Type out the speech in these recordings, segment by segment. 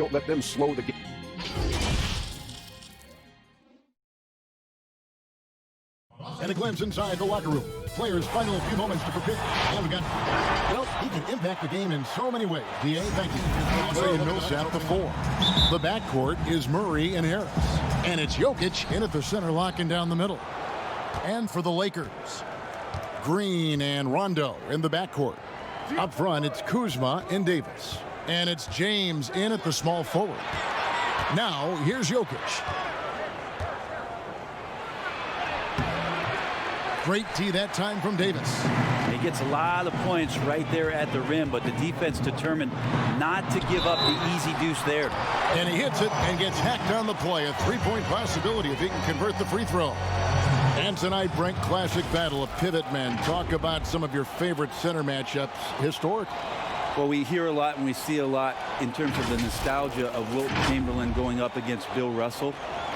Don't let them slow the game. And a glimpse inside the locker room. Players' final few moments to prepare. What we got? Well, he can impact the game in so many ways. D.A., thank you. Trey Millsap, the 4. The backcourt is Murray and Harris. And it's Jokic in at the center, locking down the middle. And for the Lakers, Green and Rondo in the backcourt. Up front, it's Kuzma and Davis. And it's James in at the small forward. Now, here's Jokic. Great tee that time from Davis. He gets a lot of points right there at the rim, but the defense determined not to give up the easy deuce there. And he hits it and gets hacked on the play. A three-point possibility if he can convert the free throw. And tonight, Brent, classic battle of pivot men. Talk about some of your favorite center matchups historically. Well, we hear a lot and we see a lot in terms of the nostalgia of Wilt Chamberlain going up against Bill Russell.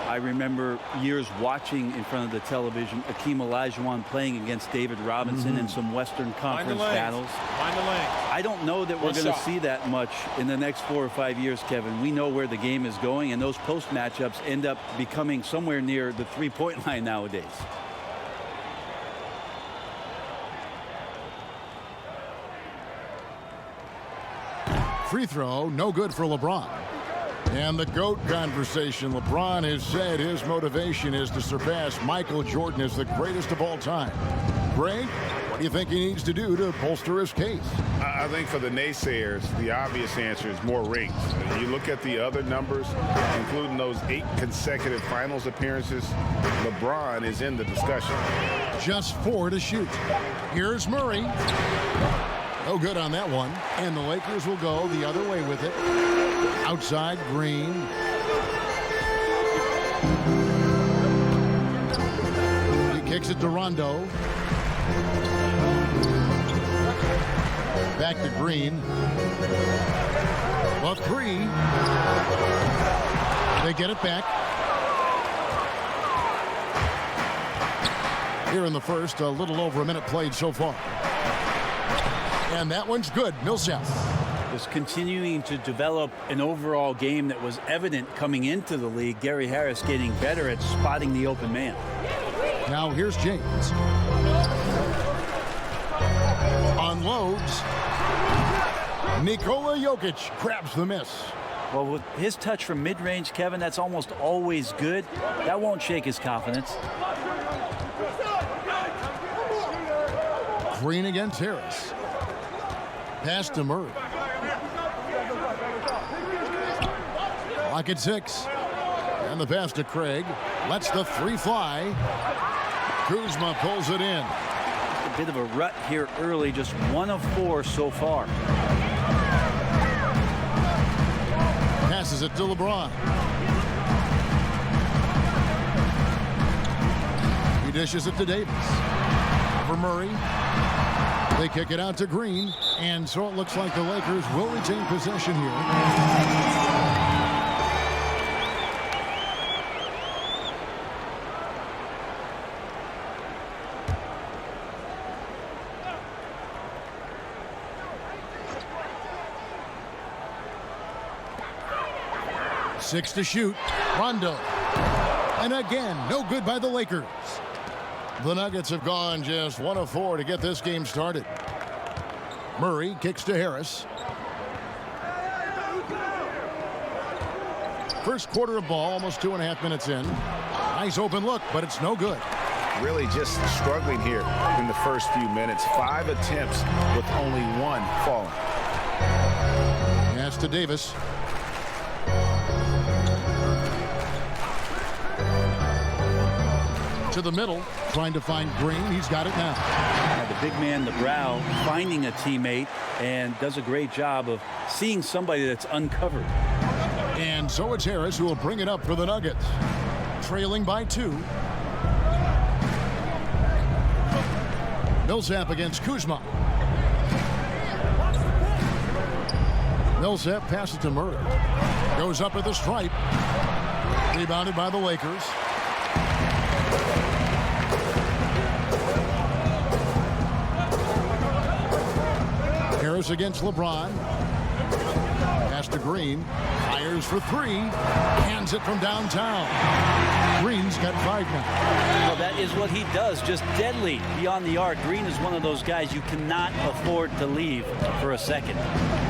I remember years watching in front of the television Akeem Olajuwon playing against David Robinson in some Western Conference battles. Find the lane. I don't know that we're going to see that much in the next 4 or 5 years, Kevin. We know where the game is going, and those post matchups end up becoming somewhere near the three-point line nowadays. Free throw, no good for LeBron. And the GOAT conversation. LeBron has said his motivation is to surpass Michael Jordan as the greatest of all time. Greg, what do you think he needs to do to bolster his case? I think for the naysayers, the obvious answer is more rings. You look at the other numbers, including those 8 consecutive finals appearances, LeBron is in the discussion. Just 4 to shoot. Here's Murray. No good on that one. And the Lakers will go the other way with it. Outside, Green. He kicks it to Rondo. Back to Green. A 3. They get it back. Here in the first, a little over a minute played so far. And that one's good. Millsap. Was continuing to develop an overall game that was evident coming into the league. Gary Harris getting better at spotting the open man. Now here's James. Unloads. Nikola Jokic grabs the miss. Well, with his touch from mid-range, Kevin, that's almost always good. That won't shake his confidence. Green against Harris. Pass to Murray. Lock at 6. And the pass to Craig. Lets the 3 fly. Kuzma pulls it in. A bit of a rut here early, just 1 of 4 so far. Passes it to LeBron. He dishes it to Davis. For Murray. They kick it out to Green. And so it looks like the Lakers will retain possession here. 6 to shoot. Rondo. And again, no good by the Lakers. The Nuggets have gone just 1 of 4 to get this game started. Murray kicks to Harris. First quarter of ball, almost 2.5 minutes in. Nice open look, but it's no good. Really just struggling here in the first few minutes. 5 attempts with only 1 falling. Pass to Davis. To the middle, trying to find Green. He's got it now. The big man, the brow, finding a teammate, and does a great job of seeing somebody that's uncovered. And so it's Harris who will bring it up for the Nuggets. Trailing by 2. Millsap against Kuzma. Millsap passes to Murray. Goes up at the stripe. Rebounded by the Lakers. Harris against LeBron. Pass to Green. Fires for three. Hands it from downtown. Green's got 5 now. Well, that is what he does, just deadly beyond the arc. Green is one of those guys you cannot afford to leave for a second.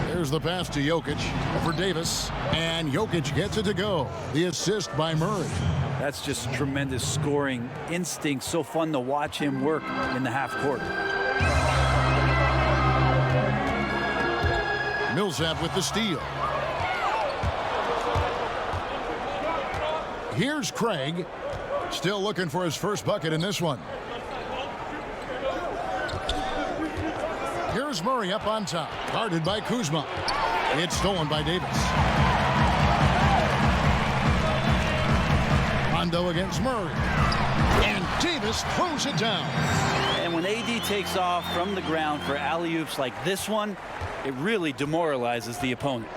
There's the pass to Jokic for Davis, and Jokic gets it to go. The assist by Murray. That's just tremendous scoring instinct. So fun to watch him work in the half court. Millsap with the steal. Here's Craig. Still looking for his first bucket in this one. Here's Murray up on top. Guarded by Kuzma. It's stolen by Davis. Rondo against Murray. And Davis throws it down. And when AD takes off from the ground for alley-oops like this one, it really demoralizes the opponent.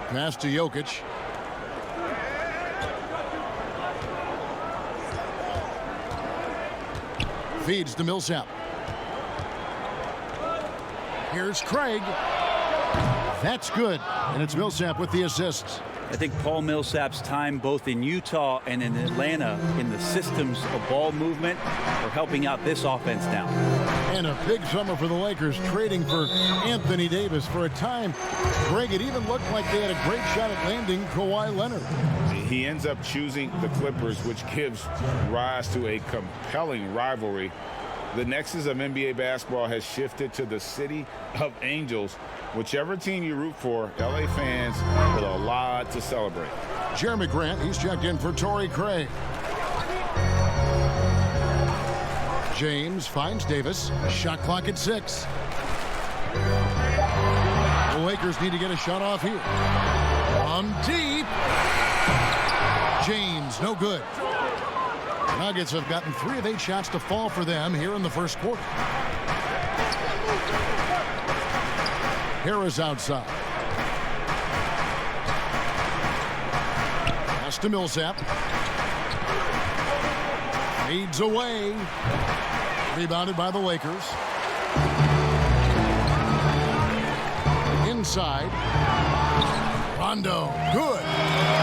Pass to Jokic. Feeds to Millsap. Here's Craig. That's good. And it's Millsap with the assists. I think Paul Millsap's time both in Utah and in Atlanta in the systems of ball movement are helping out this offense now. And a big summer for the Lakers, trading for Anthony Davis. For a time, Greg, it even looked like they had a great shot at landing Kawhi Leonard. He ends up choosing the Clippers, which gives rise to a compelling rivalry. The nexus of NBA basketball has shifted to the city of Angels. Whichever team you root for, LA fans with a lot to celebrate. Jeremy Grant, he's checked in for Torrey Craig. James finds Davis. Shot clock at 6. The Lakers need to get a shot off here. Deep. James, no good. The Nuggets have gotten 3 of 8 shots to fall for them here in the first quarter. Harris outside. Pass to Millsap. Fades away. Rebounded by the Lakers. Inside. Rondo. Good.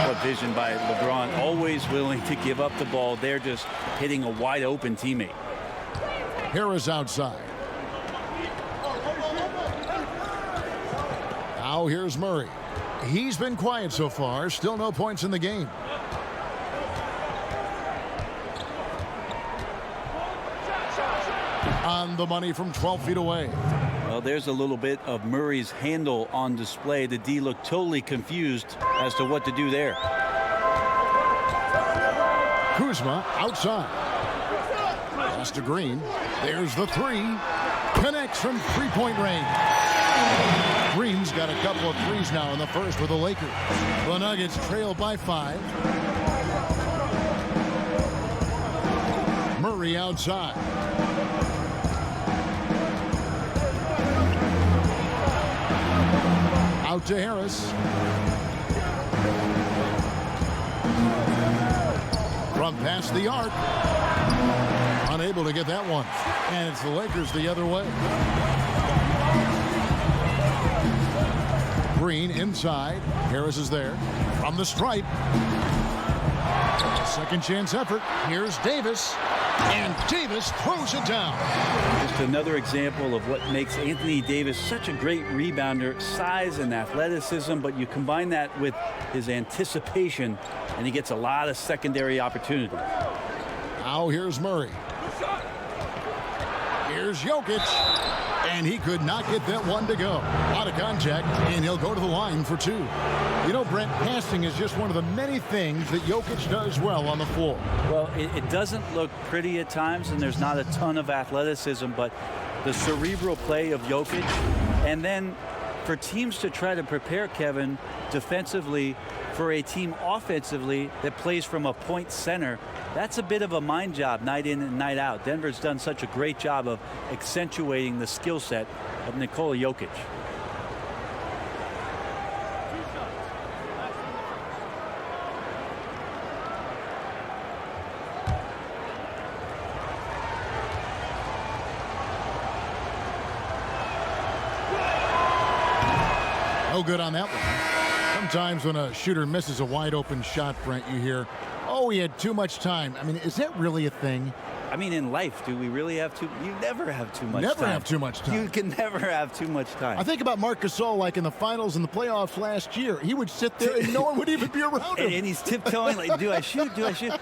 What vision by LeBron. Always willing to give up the ball. They're just hitting a wide open teammate. Harris outside. Now here's Murray. He's been quiet so far. Still no points in the game. On the money from 12 feet away. Well, there's a little bit of Murray's handle on display. The D looked totally confused as to what to do there. Kuzma outside. Pass to Green. There's the 3. Connects from three-point range. Green's got a couple of threes now in the first with the Lakers. The Nuggets trail by 5. Murray outside. Out to Harris. From past the arc. Unable to get that one. And it's the Lakers the other way. Green inside. Harris is there. From the stripe. Second chance effort. Here's Davis. And Davis throws it down. Just another example of what makes Anthony Davis such a great rebounder. Size and athleticism, but you combine that with his anticipation, and he gets a lot of secondary opportunity. Now here's Murray. Here's Jokic. And he could not get that one to go. Out of contact, and he'll go to the line for 2. You know, Brent, passing is just one of the many things that Jokic does well on the floor. Well, it doesn't look pretty at times, and there's not a ton of athleticism, but the cerebral play of Jokic, and then for teams to try to prepare Kevin defensively for a team offensively that plays from a point center, that's a bit of a mind job night in and night out. Denver's done such a great job of accentuating the skill set of Nikola Jokic. No good on that one. Sometimes when a shooter misses a wide open shot, Brent, you hear, oh, he had too much time. I mean, is that really a thing? I mean, in life, do we really have too? You never have too much time. Never have too much time. You can never have too much time. I think about Marc Gasol, like in the finals and the playoffs last year. He would sit there and no one would even be around him. And he's tiptoeing like, do I shoot? Do I shoot?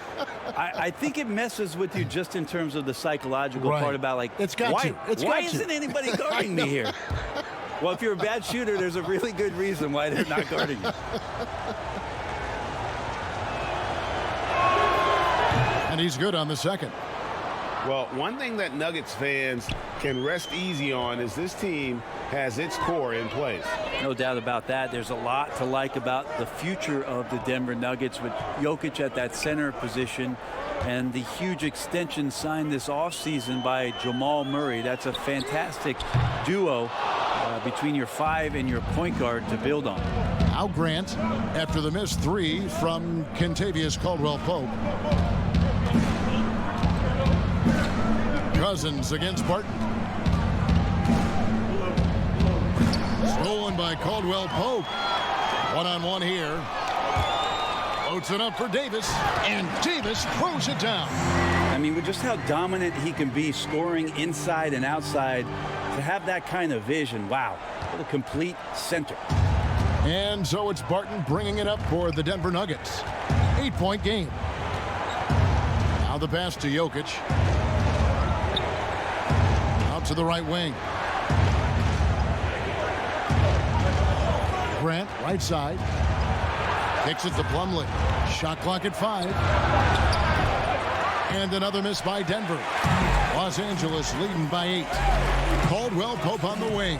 I think it messes with you just in terms of the psychological part about like, it's got why, you. It's why got you. isn't anybody guarding me here? Well, if you're a bad shooter, there's a really good reason why they're not guarding you. And he's good on the second. Well, one thing that Nuggets fans can rest easy on is this team has its core in place. No doubt about that. There's a lot to like about the future of the Denver Nuggets with Jokic at that center position and the huge extension signed this offseason by Jamal Murray. That's a fantastic duo between your 5 and your point guard to build on. Al Grant after the missed 3 from Kentavious Caldwell-Pope. Cousins against Barton. Stolen by Caldwell-Pope. One-on-one here. Floats it up for Davis, and Davis throws it down. I mean, with just how dominant he can be scoring inside and outside, to have that kind of vision, wow, what a complete center. And so it's Barton bringing it up for the Denver Nuggets. 8-point game. Now the pass to Jokic. To the right wing. Grant, right side. Kicks it to Plumlee. Shot clock at 5. And another miss by Denver. Los Angeles leading by 8. Caldwell-Pope on the wing.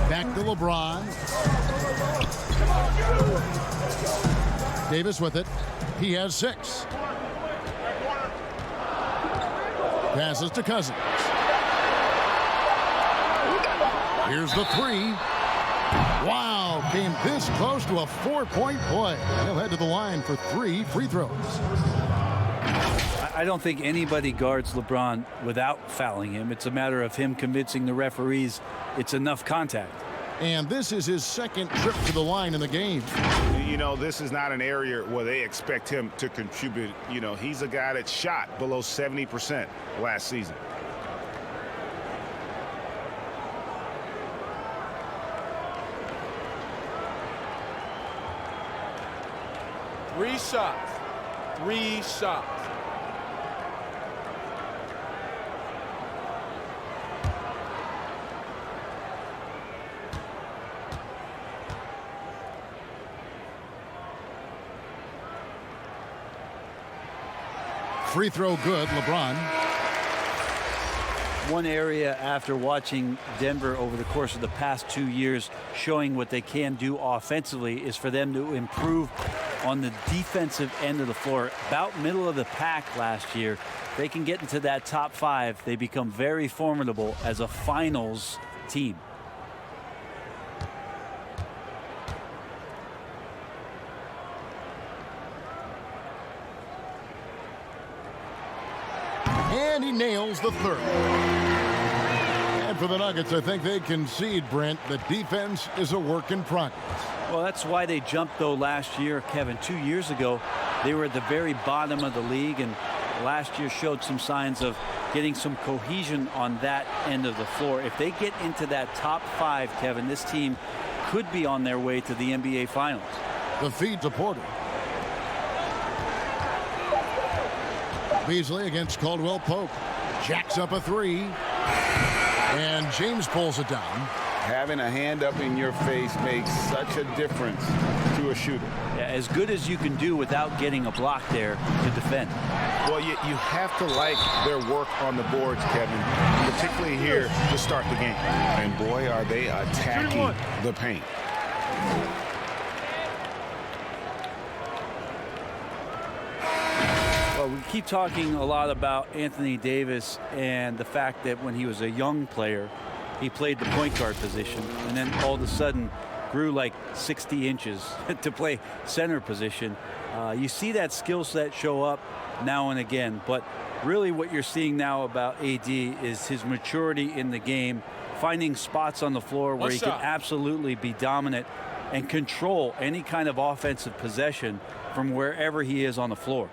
Back to LeBron. Davis with it. He has 6. Passes to Cousins. Here's the 3. Wow, came this close to a 4-point play. He'll head to the line for 3 free throws. I don't think anybody guards LeBron without fouling him. It's a matter of him convincing the referees it's enough contact. And this is his second trip to the line in the game. You know, this is not an area where they expect him to contribute. You know, he's a guy that shot below 70% last season. Three shots. Free throw good, LeBron. One area after watching Denver over the course of the past 2 years showing what they can do offensively is for them to improve on the defensive end of the floor. About middle of the pack last year. They can get into that top 5. They become very formidable as a finals team. And he nails the 3rd. And for the Nuggets, I think they concede, Brent, the defense is a work in progress. Well, that's why they jumped, though, last year, Kevin. 2 years ago, they were at the very bottom of the league, and last year showed some signs of getting some cohesion on that end of the floor. If they get into that top 5, Kevin, this team could be on their way to the NBA Finals. The feed to Porter. Beasley against Caldwell-Pope. Jacks up a 3. And James pulls it down. Having a hand up in your face makes such a difference to a shooter. Yeah, as good as you can do without getting a block there to defend. Well, you have to like their work on the boards, Kevin, particularly here to start the game. And boy, are they attacking the paint. Well, we keep talking a lot about Anthony Davis and the fact that when he was a young player, he played the point guard position, and then all of a sudden grew like 60 inches to play center position. You see that skill set show up now and again, but really what you're seeing now about AD is his maturity in the game, finding spots on the floor where he can absolutely be dominant and control any kind of offensive possession from wherever he is on the floor.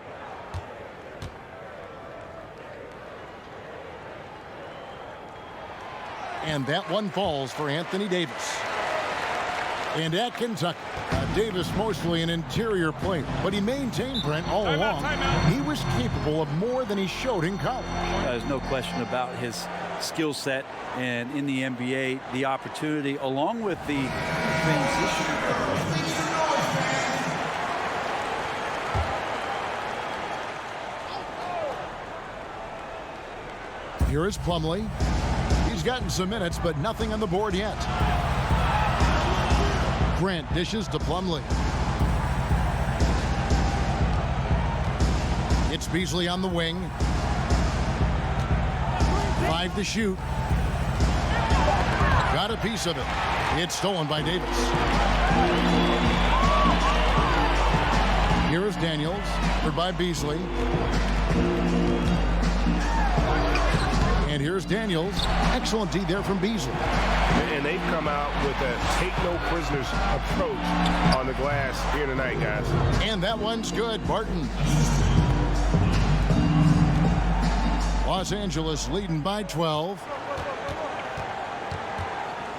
And that one falls for Anthony Davis. And at Kentucky, Davis mostly an interior player, but he maintained, Brent, all along. He was capable of more than he showed in college. There's no question about his skill set, and in the NBA, the opportunity, along with the transition. Here is Plumlee. He's gotten some minutes, but nothing on the board yet. Grant dishes to Plumlee. It's Beasley on the wing. 5 to shoot. Got a piece of it. It's stolen by Davis. Here is Daniels, covered by Beasley. And here's Daniels. Excellent D there from Beasley. And they've come out with a take-no-prisoners approach on the glass here tonight, guys. And that one's good. Barton. Los Angeles leading by 12.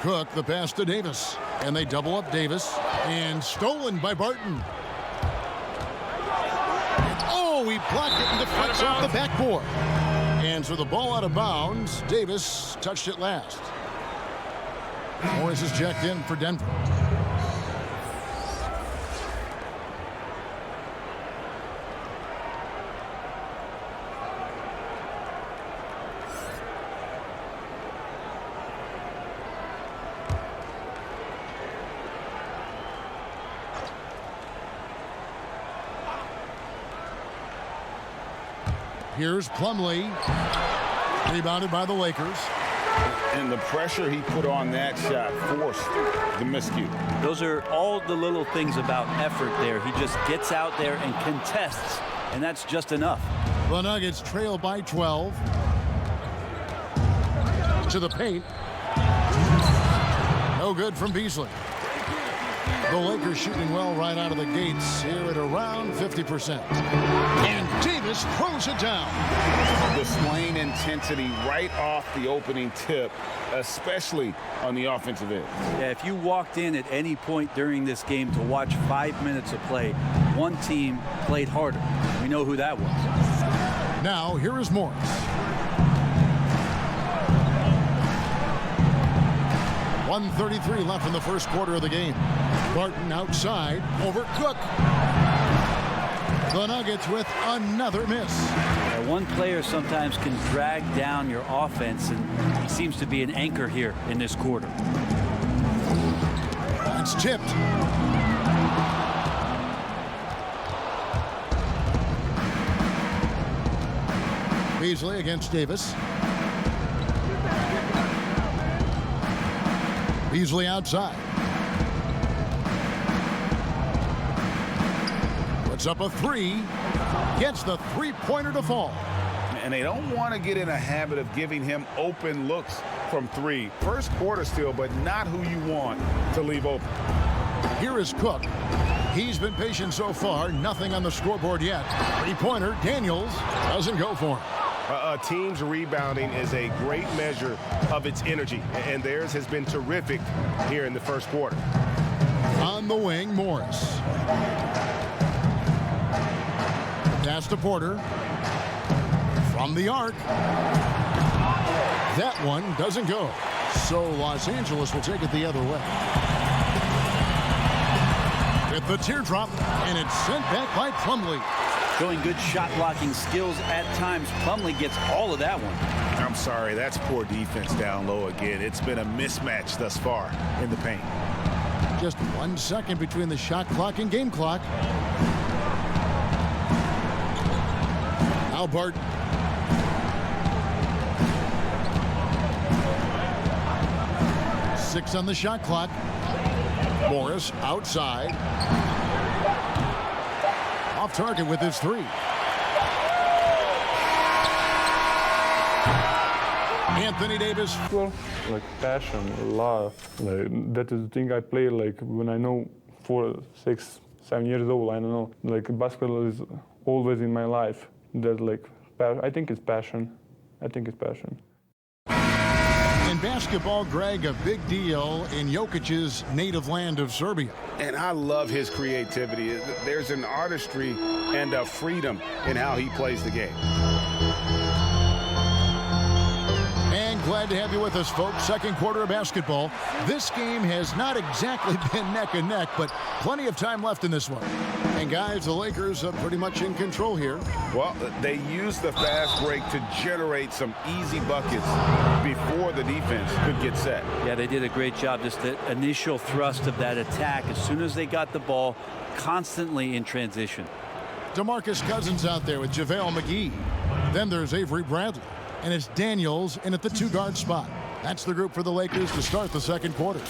Cook, the pass to Davis. And they double up Davis. And stolen by Barton. Oh, he blocked it and deflects off the backboard. And so the ball out of bounds. Davis touched it last. Morris is checked in for Denver. Here's Plumlee. Rebounded by the Lakers. And the pressure he put on that shot forced the miscue. Those are all the little things about effort there. He just gets out there and contests, and that's just enough. The Nuggets trail by 12. To the paint. No good from Beasley. The Lakers shooting well right out of the gates here at around 50%. And Davis throws it down. Displaying intensity right off the opening tip, especially on the offensive end. Yeah, if you walked in at any point during this game to watch 5 minutes of play, one team played harder. We know who that was. Now, here is Morris. .133 left in the first quarter of the game. Barton outside over Cook. The Nuggets with another miss. One player sometimes can drag down your offense, and he seems to be an anchor here in this quarter. It's tipped. Beasley against Davis. Beasley outside. Puts up a three. Gets the three-pointer to fall. And they don't want to get in a habit of giving him open looks from three. First quarter still, but not who you want to leave open. Here is Cook. He's been patient so far. Nothing on the scoreboard yet. Three-pointer. Daniels doesn't go for him. A team's rebounding is a great measure of its energy, and theirs has been terrific here in the first quarter. On the wing, Morris. Pass to Porter. From the arc. That one doesn't go. So Los Angeles will take it the other way. With the teardrop, and it's sent back by Plumlee. Showing good shot blocking skills at times. Plumlee gets all of that one. I'm sorry, that's poor defense down low again. It's been a mismatch thus far in the paint. Just 1 second between the shot clock and game clock. Now Barton. Six on the shot clock. Morris outside. Off target with his three. Anthony Davis. Well, like passion, love. Like, that is the thing I play like when I know 4, 6, 7 years old. I don't know. Like basketball is always in my life. That like I think it's passion. I think it's passion. In basketball, Greg, a big deal in Jokic's native land of Serbia. And I love his creativity. There's an artistry and a freedom in how he plays the game. And glad to have you with us, folks. Second quarter of basketball. This game has not exactly been neck and neck, but plenty of time left in this one. And guys, the Lakers are pretty much in control here. Well, they used the fast break to generate some easy buckets before the defense could get set. Yeah, they did a great job. Just the initial thrust of that attack, as soon as they got the ball, constantly in transition. DeMarcus Cousins out there with JaVale McGee. Then there's Avery Bradley. And it's Daniels in at the 2-guard spot. That's the group for the Lakers to start the second quarter.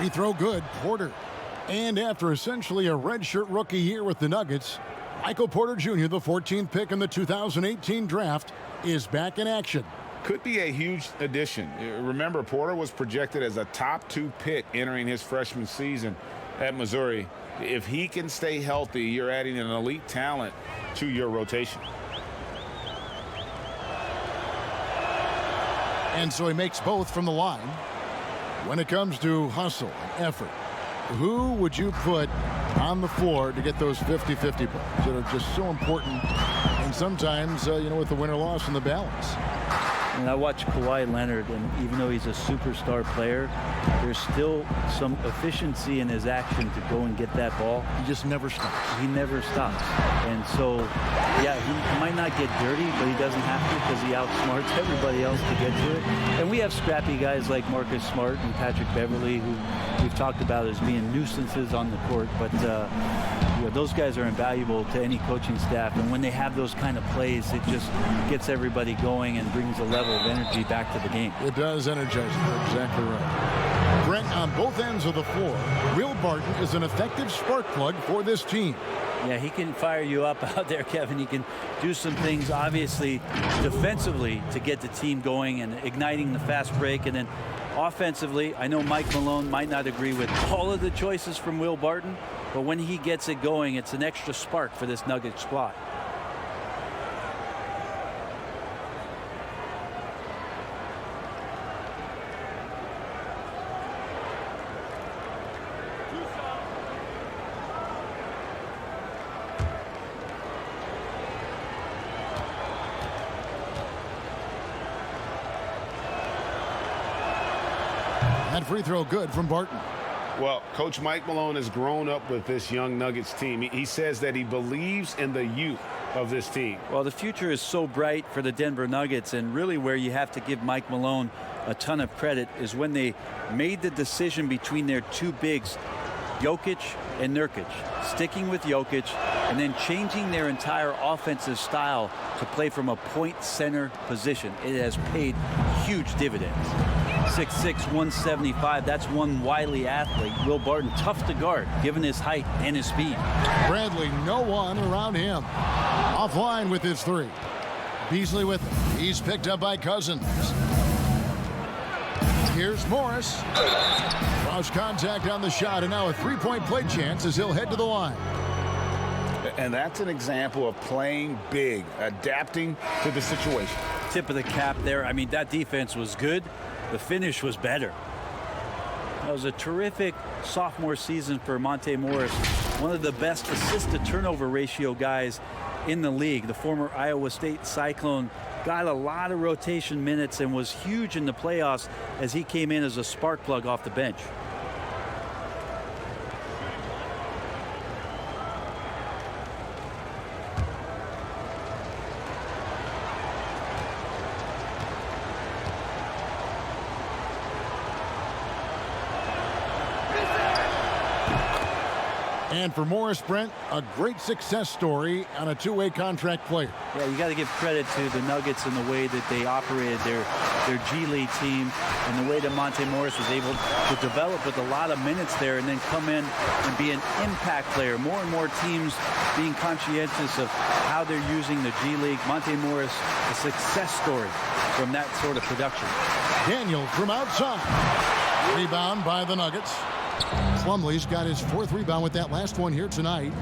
Free throw good, Porter. And after essentially a redshirt rookie year with the Nuggets, Michael Porter Jr., the 14th pick in the 2018 draft, is back in action. Could be a huge addition. Remember, Porter was projected as a top 2 pick entering his freshman season at Missouri. If he can stay healthy, you're adding an elite talent to your rotation. And so he makes both from the line. When it comes to hustle and effort, who would you put on the floor to get those 50-50 balls that are just so important? And sometimes, with the win or loss in the balance. And I watch Kawhi Leonard, and even though he's a superstar player, there's still some efficiency in his action to go and get that ball. He just never stops. He never stops. And so, yeah, he might not get dirty, but he doesn't have to because he outsmarts everybody else to get to it. And we have scrappy guys like Marcus Smart and Patrick Beverly, who we've talked about as being nuisances on the court. But those guys are invaluable to any coaching staff. And when they have those kind of plays, it just gets everybody going and brings a level of energy back to the game. It does energize. You're exactly right. Brent, on both ends of the floor, Will Barton is an effective spark plug for this team. Yeah, he can fire you up out there, Kevin. He can do some things, obviously, defensively to get the team going and igniting the fast break. And then offensively, I know Mike Malone might not agree with all of the choices from Will Barton, but when he gets it going, it's an extra spark for this Nuggets squad. That free throw good from Barton. Well, Coach Mike Malone has grown up with this young Nuggets team. He says that he believes in the youth of this team. Well, the future is so bright for the Denver Nuggets, and really where you have to give Mike Malone a ton of credit is when they made the decision between their 2 bigs, Jokic and Nurkic, sticking with Jokic and then changing their entire offensive style to play from a point center position. It has paid huge dividends. 6'6", 175. That's one wily athlete. Will Barton, tough to guard, given his height and his speed. Bradley, no one around him. Offline with his 3. Beasley with him. He's picked up by Cousins. Here's Morris. Cross contact on the shot, and now a 3-point play chance as he'll head to the line. And that's an example of playing big, adapting to the situation. Tip of the cap there. I mean, that defense was good. The finish was better. That was a terrific sophomore season for Monte Morris, one of the best assist-to-turnover ratio guys in the league. The former Iowa State Cyclone got a lot of rotation minutes and was huge in the playoffs as he came in as a spark plug off the bench. And for Morris, Brent, a great success story on a two-way contract player. Yeah, you got to give credit to the Nuggets in the way that they operated their G League team and the way that Monte Morris was able to develop with a lot of minutes there and then come in and be an impact player. More and more teams being conscientious of how they're using the G League. Monte Morris, a success story from that sort of production. Daniels from outside. Rebound by the Nuggets. Plumlee's got his fourth rebound with that last one here tonight.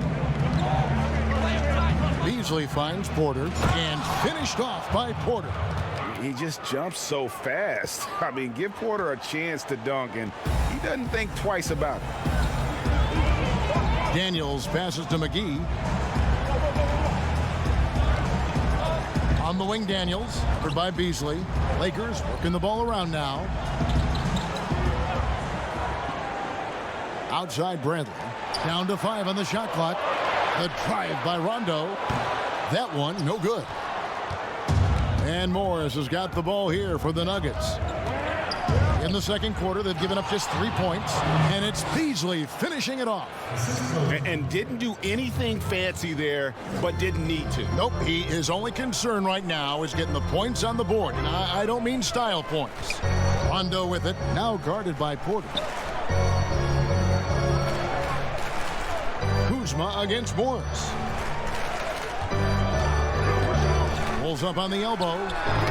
Beasley finds Porter and finished off by Porter. He just jumps so fast. I mean, give Porter a chance to dunk, and he doesn't think twice about it. Daniels passes to McGee. On the wing, Daniels, covered by Beasley. Lakers working the ball around now. Outside Bradley. Down to 5 on the shot clock. The drive by Rondo. That one, no good. And Morris has got the ball here for the Nuggets. In the second quarter, they've given up just 3 points. And it's Beasley finishing it off. And didn't do anything fancy there, but didn't need to. Nope, his only concern right now is getting the points on the board. And I don't mean style points. Rondo with it, now guarded by Porter. Kuzma against Morris. Pulls up on the elbow,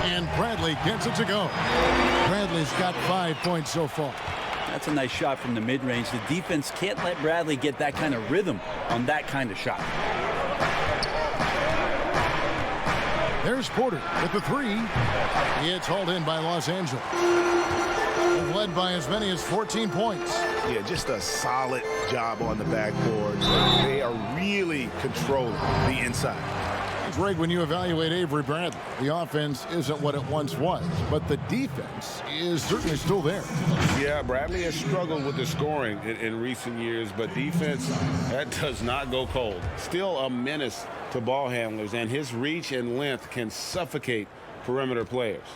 and Bradley gets it to go. Bradley's got 5 points so far. That's a nice shot from the mid-range. The defense can't let Bradley get that kind of rhythm on that kind of shot. There's Porter with the 3. It's hauled in by Los Angeles. They've led by as many as 14 points. Yeah, just a solid job on the backboard. They are really controlling the inside. Greg, when you evaluate Avery Bradley, the offense isn't what it once was, but the defense is certainly still there. Yeah, Bradley has struggled with the scoring in recent years, but defense, that does not go cold. Still a menace to ball handlers, and his reach and length can suffocate perimeter players.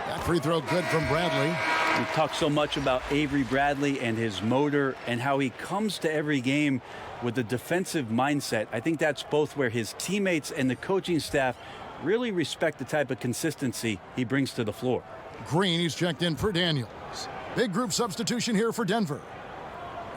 That free throw good from Bradley. We talk so much about Avery Bradley and his motor and how he comes to every game with a defensive mindset. I think that's both where his teammates and the coaching staff really respect the type of consistency he brings to the floor. Green, he's checked in for Daniels. Big group substitution here for Denver.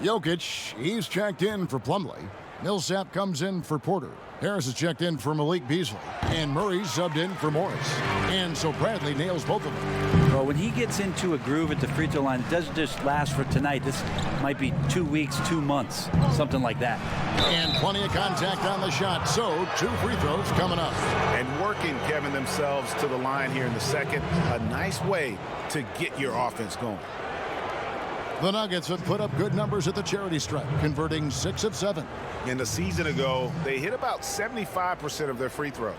Jokic, he's checked in for Plumlee. Millsap comes in for Porter. Harris is checked in for Malik Beasley. And Murray's subbed in for Morris. And so Bradley nails both of them. Well, when he gets into a groove at the free throw line, it doesn't just last for tonight. This might be 2 weeks, 2 months, something like that. And plenty of contact on the shot. So 2 free throws coming up. And working, Kevin, themselves to the line here in the second. A nice way to get your offense going. The Nuggets have put up good numbers at the charity stripe, converting 6 of 7. And a season ago, they hit about 75% of their free throws.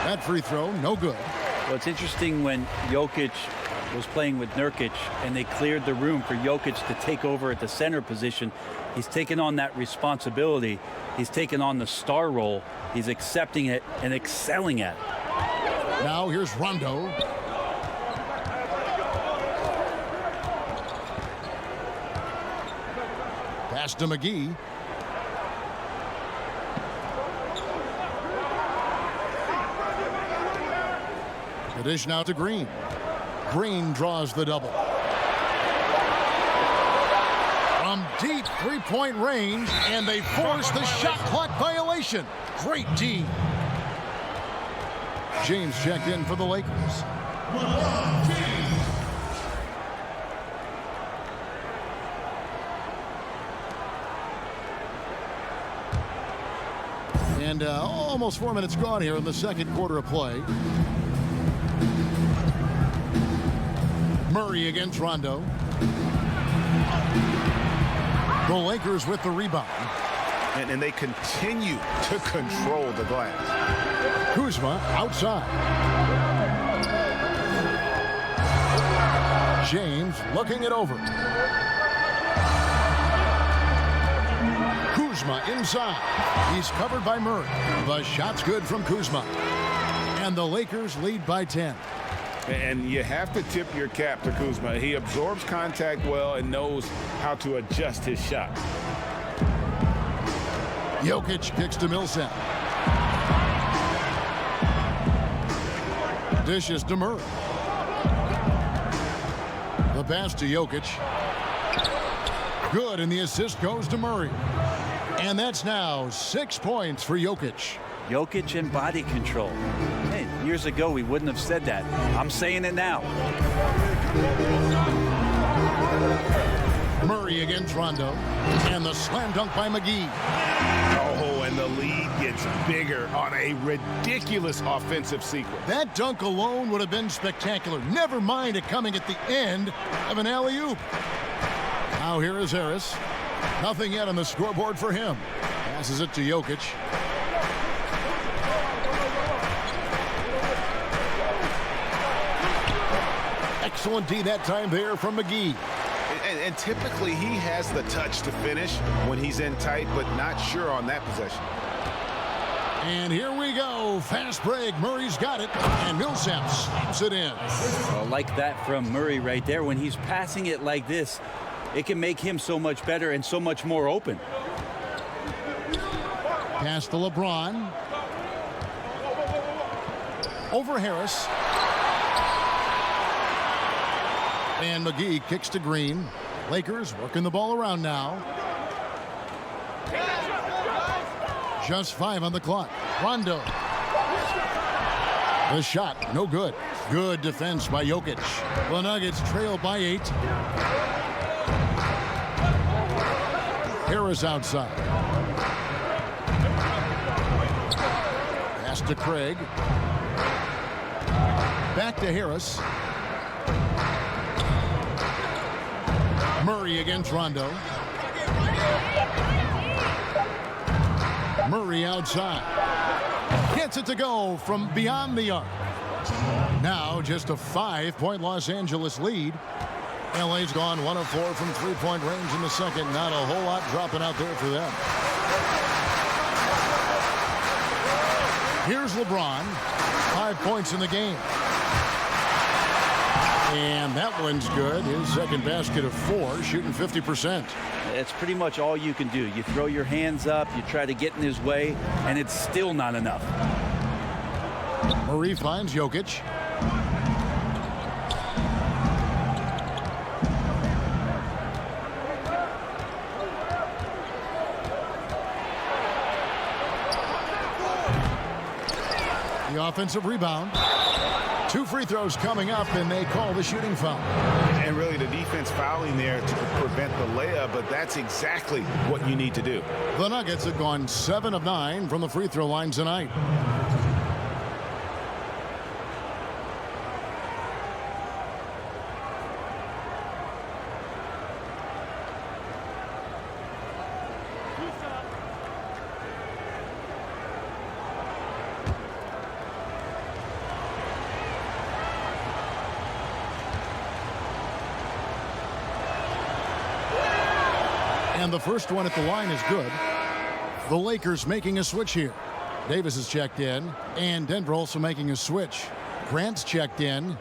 That free throw, no good. Well, it's interesting when Jokic was playing with Nurkic and they cleared the room for Jokic to take over at the center position. He's taken on that responsibility. He's taken on the star role. He's accepting it and excelling at it. Now here's Rondo. Pass to McGee. The dish now to Green. Green draws the double. From deep three-point range, and they force the shot clock violation. Great D. James checked in for the Lakers. And almost 4 minutes gone here in the second quarter of play. Murray against Rondo. The Lakers with the rebound. And they continue to control the glass. Kuzma outside. James looking it over. Kuzma inside. He's covered by Murray. The shot's good from Kuzma. And the Lakers lead by 10. And you have to tip your cap to Kuzma. He absorbs contact well and knows how to adjust his shot. Jokic kicks to Millsap. Dishes to Murray. The pass to Jokic. Good, and the assist goes to Murray. And that's now 6 points for Jokic. Jokic and body control. Hey, years ago, we wouldn't have said that. I'm saying it now. Murray against Rondo. And the slam dunk by McGee. Oh, and the lead gets bigger on a ridiculous offensive sequence. That dunk alone would have been spectacular. Never mind it coming at the end of an alley-oop. Now here is Harris. Nothing yet on the scoreboard for him. Passes it to Jokic. Excellent D that time there from McGee. And typically he has the touch to finish when he's in tight, but not sure on that possession. And here we go. Fast break. Murray's got it. And Millsap slaps it in. Well, like that from Murray right there. When he's passing it like this, it can make him so much better and so much more open. Pass to LeBron. Over Harris. And McGee kicks to Green. Lakers working the ball around now. Just 5 on the clock. Rondo. The shot, no good. Good defense by Jokic. The Nuggets trail by 8. Harris outside. Pass to Craig. Back to Harris. Murray against Rondo. Murray outside. Gets it to go from beyond the arc. Now just a 5-point Los Angeles lead. LA's gone 1 of 4 from three-point range in the second. Not a whole lot dropping out there for them. Here's LeBron. 5 points in the game. And that one's good. His second basket of 4, shooting 50%. It's pretty much all you can do. You throw your hands up, you try to get in his way, and it's still not enough. Murray finds Jokic. The offensive rebound. 2 free throws coming up, and they call the shooting foul. And really the defense fouling there to prevent the layup, but that's exactly what you need to do. The Nuggets have gone 7 of 9 from the free throw line tonight. And the first one at the line is good. The Lakers making a switch here. Davis is checked in, and Denver also making a switch. Grant's checked in.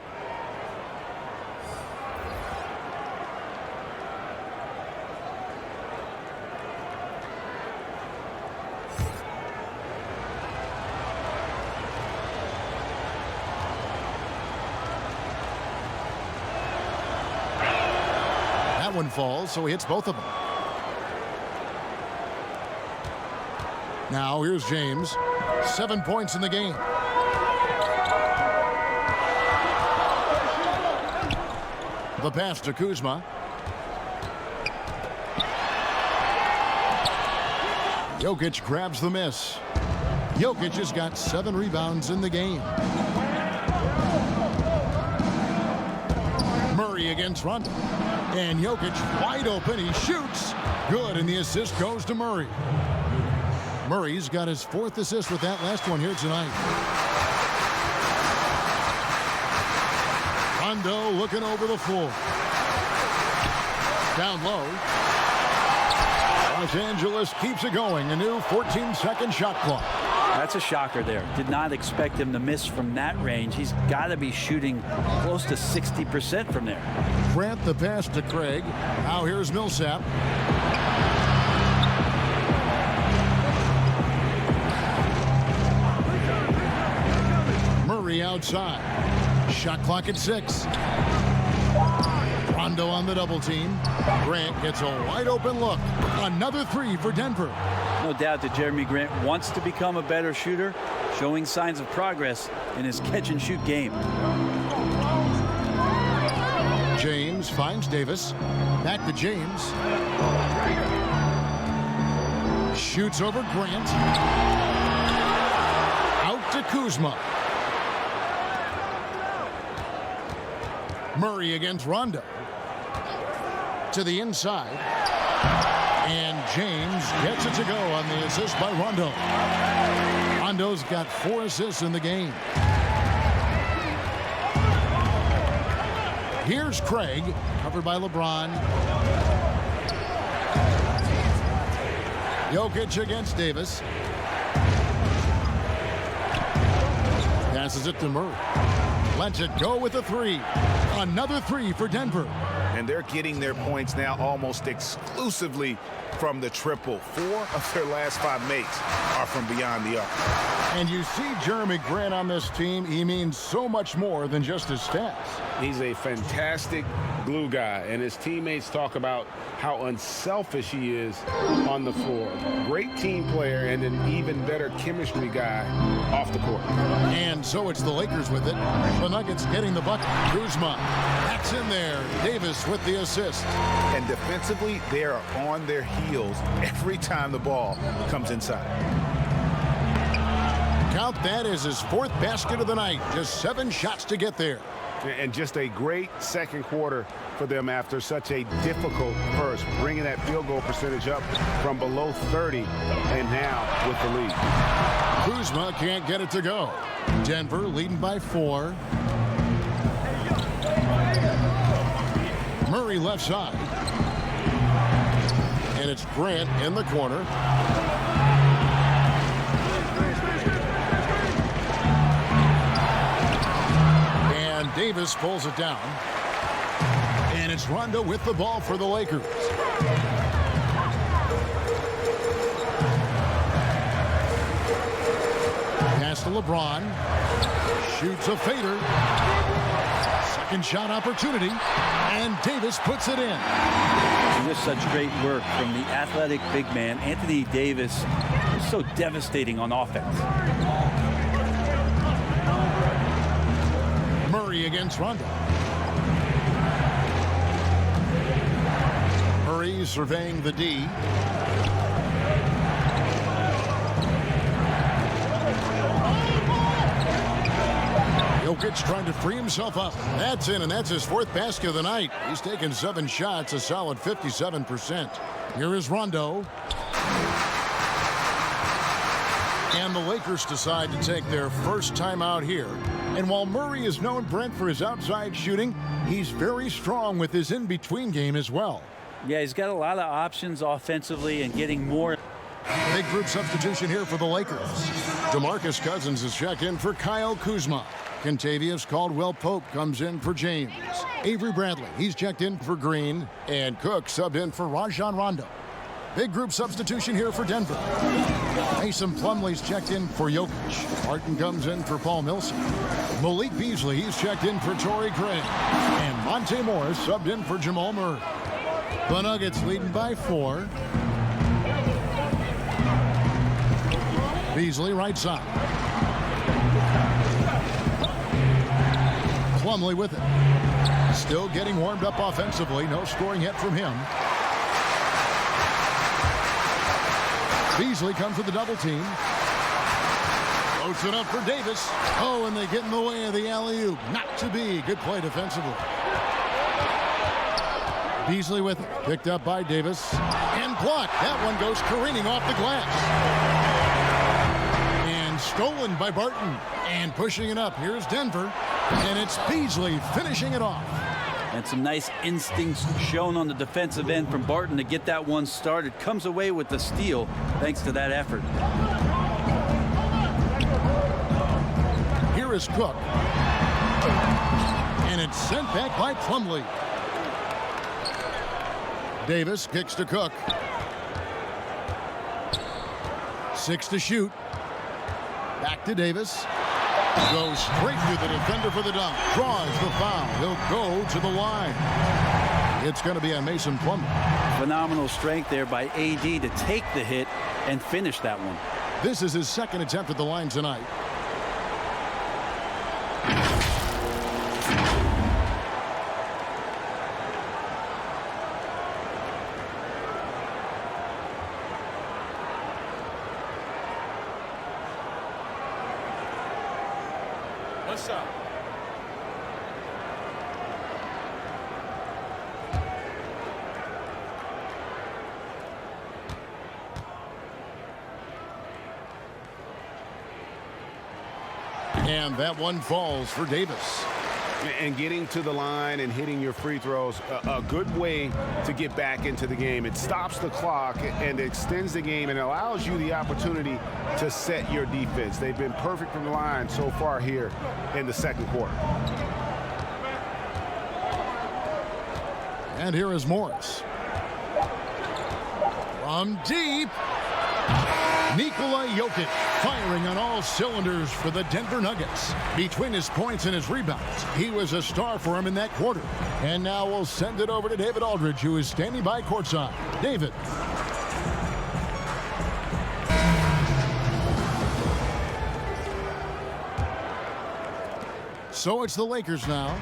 That one falls, so he hits both of them. Now here's James. 7 points in the game. The pass to Kuzma. Jokic grabs the miss. Jokic has got 7 rebounds in the game. Murray against Rondo. And Jokic wide open. He shoots. Good, and the assist goes to Murray. Murray's got his 4th assist with that last one here tonight. Rondo looking over the floor. Down low. Los Angeles keeps it going. A new 14-second shot clock. That's a shocker there. Did not expect him to miss from that range. He's got to be shooting close to 60% from there. Grant the pass to Craig. Now here's Millsap. Murray outside. Shot clock at 6. Rondo on the double team. Grant gets a wide open look. Another 3 for Denver. No doubt that Jeremy Grant wants to become a better shooter, showing signs of progress in his catch-and-shoot game. James finds Davis. Back to James. Shoots over Grant. Out to Kuzma. Murray against Rondo. To the inside. And James gets it to go on the assist by Rondo. Rondo's got 4 assists in the game. Here's Craig, covered by LeBron. Jokic against Davis. Passes it to Murray. Lets it go with a 3. Another 3 for Denver. And they're getting their points now almost exclusively from the triple. 4 of their last 5 makes are from beyond the arc. And you see Jeremy Grant on this team. He means so much more than just his stats. He's a fantastic glue guy, and his teammates talk about how unselfish he is on the floor. Great team player and an even better chemistry guy off the court. And so it's the Lakers with it. The Nuggets getting the bucket. Kuzma backs in there. Davis with the assist. And defensively, they are on their heels every time the ball comes inside. Count that as his 4th basket of the night. Just 7 shots to get there. And just a great second quarter for them after such a difficult first, bringing that field goal percentage up from below 30 and now with the lead. Kuzma can't get it to go. Denver leading by 4. Murray left side. And it's Grant in the corner. And Davis pulls it down. And it's Rondo with the ball for the Lakers. Pass to LeBron. Shoots a fader. Second shot opportunity. And Davis puts it in. Just such great work from the athletic big man. Anthony Davis is so devastating on offense. Murray against Rondo. Murray surveying the D. Jokic trying to free himself up. That's in, and that's his 4th basket of the night. He's taken 7 shots, a solid 57%. Here is Rondo. And the Lakers decide to take their first timeout here. And while Murray is known, Brent, for his outside shooting, he's very strong with his in-between game as well. Yeah, he's got a lot of options offensively and getting more. Big group substitution here for the Lakers. DeMarcus Cousins is checked in for Kyle Kuzma. Kentavious Caldwell-Pope comes in for James. Avery Bradley, he's checked in for Green. And Cook subbed in for Rajon Rondo. Big group substitution here for Denver. Mason Plumlee's checked in for Jokic. Martin comes in for Paul Millsap. Malik Beasley, he's checked in for Torrey Craig. And Monte Morris subbed in for Jamal Murray. The Nuggets leading by 4. Beasley right side. Plumlee with it. Still getting warmed up offensively. No scoring yet from him. Beasley comes with the double team. Floats it up for Davis. Oh, and they get in the way of the alley-oop. Not to be. Good play defensively. Beasley with it. Picked up by Davis. And blocked. That one goes careening off the glass. stolen by Barton. And pushing it up, here's Denver. And it's Beasley finishing it off. And some nice instincts shown on the defensive end from Barton to get that one started. Comes away with the steal thanks to that effort. Here is Cook. And it's sent back by Plumlee. Davis kicks to Cook. 6 to shoot. Back to Davis. Goes straight through the defender for the dunk. Draws the foul. He'll go to the line. It's going to be on Mason Plumlee. Phenomenal strength there by AD to take the hit and finish that one. This is his second attempt at the line tonight. What's up? And that one falls for Davis. And getting to the line and hitting your free throws, a good way to get back into the game. It stops the clock and extends the game and allows you the opportunity to set your defense. They've been perfect from the line so far here in the second quarter. And here is Morris. From deep, Nikola Jokic firing on all cylinders for the Denver Nuggets. Between his points and his rebounds, he was a star for him in that quarter. And now we'll send it over to David Aldridge, who is standing by courtside. David. So it's the Lakers now.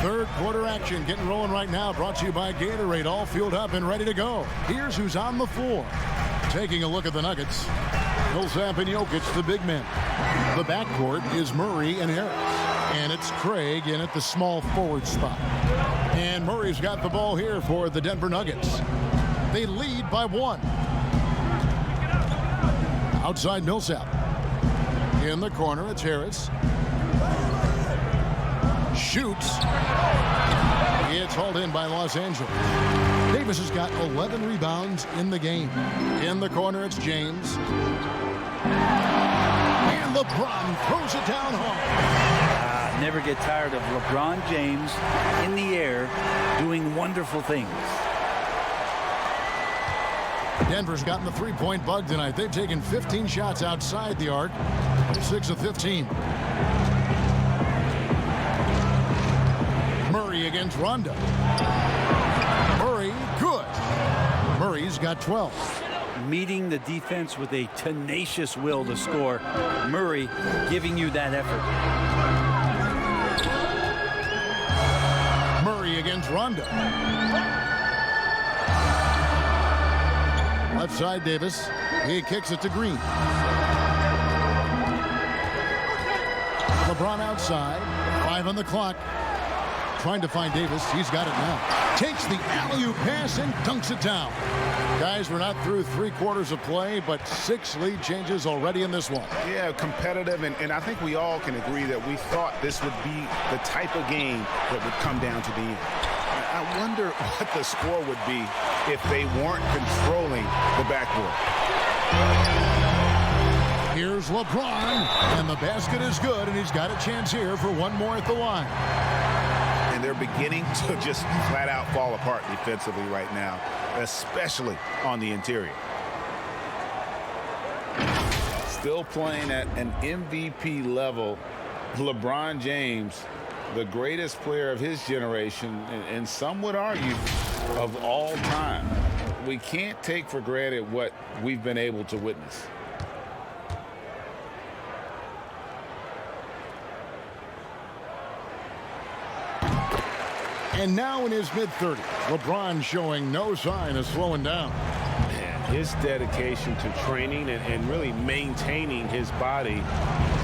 Third quarter action getting rolling right now, brought to you by Gatorade, all fueled up and ready to go. Here's who's on the floor. Taking a look at the Nuggets. Millsap and Jokic, the big men. The backcourt is Murray and Harris. And it's Craig in at the small forward spot. And Murray's got the ball here for the Denver Nuggets. They lead by 1. Outside Millsap. In the corner, it's Harris. Shoots. It's hauled in by Los Angeles. Davis has got 11 rebounds in the game. In the corner, it's James. And LeBron throws it down home. Never get tired of LeBron James in the air doing wonderful things. Denver's gotten the three-point bug tonight. They've taken 15 shots outside the arc. 6 of 15. Murray against Rondo. Murray, good. Murray's got 12. Meeting the defense with a tenacious will to score. Murray giving you that effort. Murray against Rondo. Left side, Davis. He kicks it to Green. LeBron outside. 5 on the clock. Trying to find Davis. He's got it now. Takes the alley-oop pass and dunks it down. Guys, we're not through 3 quarters of play, but 6 lead changes already in this one. Yeah, competitive, and I think we all can agree that we thought this would be the type of game that would come down to the end. I wonder what the score would be if they weren't controlling the backboard. Here's LeBron, and the basket is good, and he's got a chance here for one more at the line. And they're beginning to just flat out fall apart defensively right now, especially on the interior. Still playing at an MVP level, LeBron James, the greatest player of his generation, and some would argue of all time. We can't take for granted what we've been able to witness. And now in his mid-30s, LeBron showing no sign of slowing down. His dedication to training and really maintaining his body,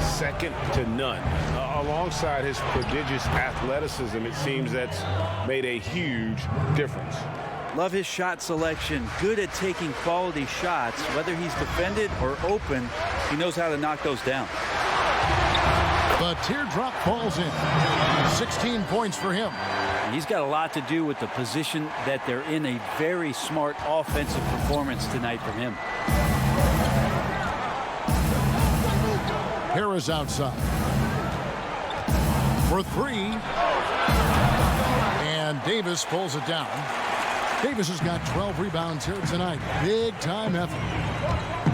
second to none. Alongside his prodigious athleticism, it seems that's made a huge difference. Love his shot selection. Good at taking quality shots. Whether he's defended or open, he knows how to knock those down. The teardrop falls in. 16 points for him. And he's got a lot to do with the position that they're in. A very smart offensive performance tonight from him. Harris outside for three. And Davis pulls it down. Davis has got 12 rebounds here tonight. Big time effort.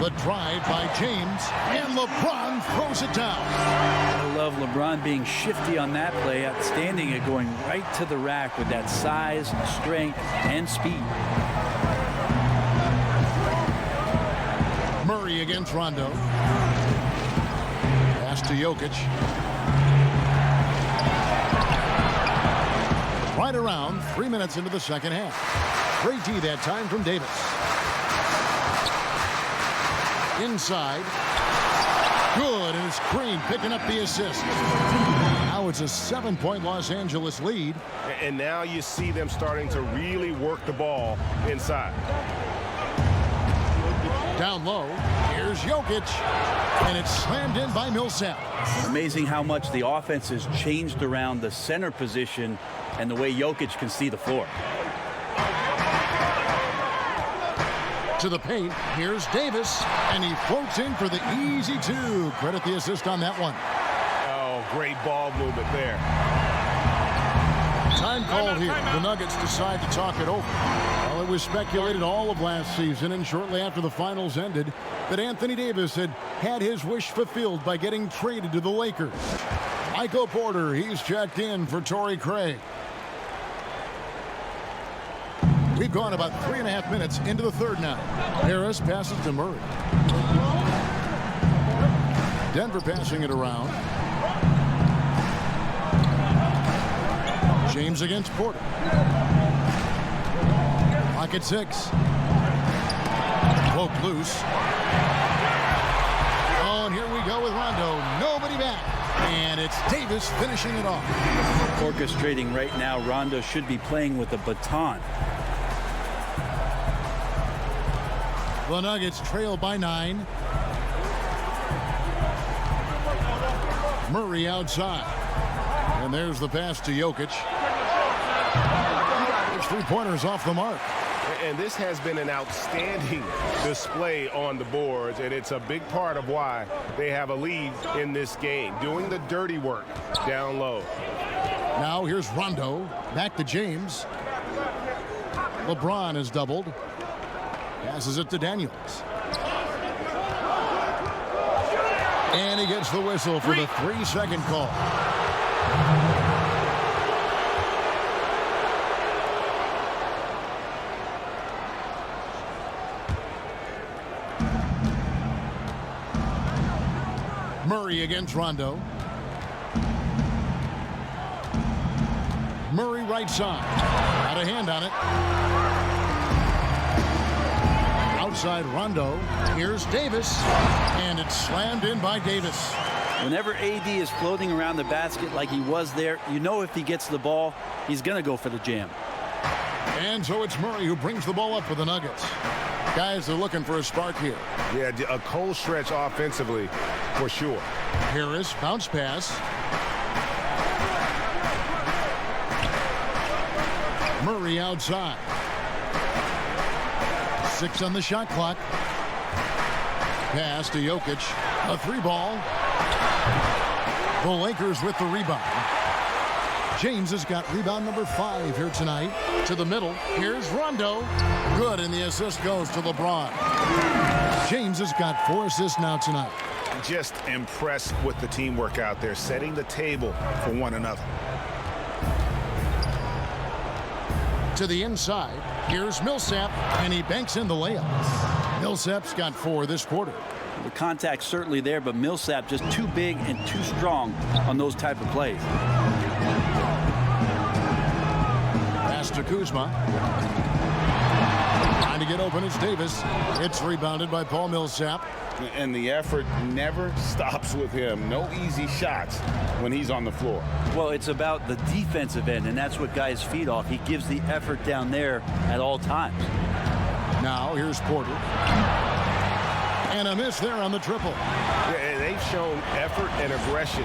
The drive by James, and LeBron throws it down. I love LeBron being shifty on that play. Outstanding at going right to the rack with that size, strength, and speed. Murray against Rondo. Pass to Jokic. Right around 3 minutes into the second half. Great D that time from Davis. Inside. Good, and it's Green picking up the assist. Now it's a 7-point Los Angeles lead. And now you see them starting to really work the ball inside. Down low, here's Jokic, and it's slammed in by Millsap. Amazing how much the offense has changed around the center position and the way Jokic can see the floor. To the paint, here's Davis, and he floats in for the easy two. Credit the assist on that one. Oh, great ball movement there. Time call here. The Nuggets decide to talk it over. Well, it was speculated all of last season and shortly after the finals ended that Anthony Davis had his wish fulfilled by getting traded to the Lakers. Michael Porter, he's checked in for Torrey Craig. We've gone about 3.5 minutes into the third now. Harris passes to Murray. Denver passing it around. James against Porter. Pocket 6. Poke loose. Oh, and here we go with Rondo. Nobody back. And it's Davis finishing it off. Orchestrating right now. Rondo should be playing with a baton. The Nuggets trail by 9. Murray outside. And there's the pass to Jokic. There's 3-pointers off the mark. And this has been an outstanding display on the boards, and it's a big part of why they have a lead in this game, doing the dirty work down low. Now here's Rondo. Back to James. LeBron is doubled. Passes it to Daniels. And he gets the whistle for the 3-second call. Murray against Rondo. Murray right side. Got a hand on it. Outside Rondo. Here's Davis. And it's slammed in by Davis. Whenever AD is floating around the basket like he was there, you know if he gets the ball, he's going to go for the jam. And so it's Murray who brings the ball up for the Nuggets. Guys are looking for a spark here. Yeah, a cold stretch offensively for sure. Harris, bounce pass. Murray outside. 6 on the shot clock. Pass to Jokic. A 3-ball. The Lakers with the rebound. James has got rebound number 5 here tonight. To the middle. Here's Rondo. Good, and the assist goes to LeBron. James has got 4 assists now tonight. Just impressed with the teamwork out there, setting the table for one another. To the inside. Here's Millsap, and he banks in the layup. Millsap's got 4 this quarter. The contact's certainly there, but Millsap just too big and too strong on those type of plays. Pass to Kuzma. Trying to to get open is Davis. It's rebounded by Paul Millsap. And the effort never stops with him. No easy shots when he's on the floor. Well, it's about the defensive end, and that's what guys feed off. He gives the effort down there at all times. Now here's Porter. And a miss there on the triple. Yeah, they've shown effort and aggression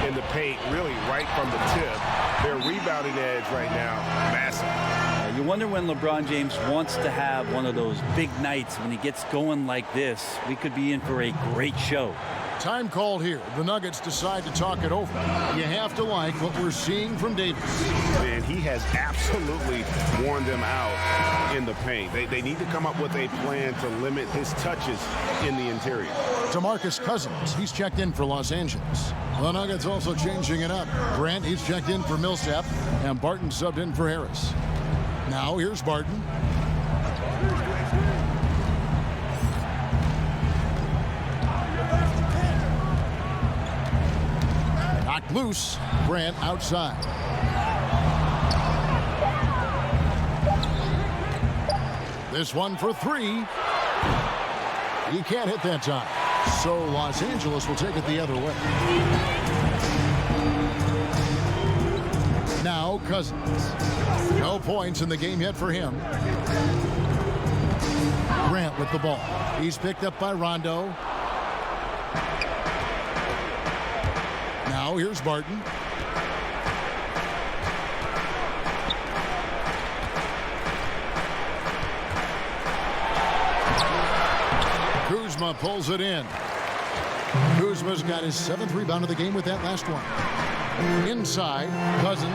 in the paint, really right from the tip. Their rebounding edge right now, massive. You wonder when LeBron James wants to have one of those big nights when he gets going like this. We could be in for a great show. Time called here. The Nuggets decide to talk it over. You have to like what we're seeing from Davis. And he has absolutely worn them out in the paint. They need to come up with a plan to limit his touches in the interior. DeMarcus Cousins, he's checked in for Los Angeles. The Nuggets also changing it up. Grant, he's checked in for Millsap, and Barton subbed in for Harris. Now here's Barton. Knocked loose. Grant outside. This one for three. He can't hit that time. So Los Angeles will take it the other way. Now Cousins. No points in the game yet for him. Grant with the ball. He's picked up by Rondo. Now here's Barton. Kuzma pulls it in. Kuzma's got his 7th rebound of the game with that last one. Inside, Cousins,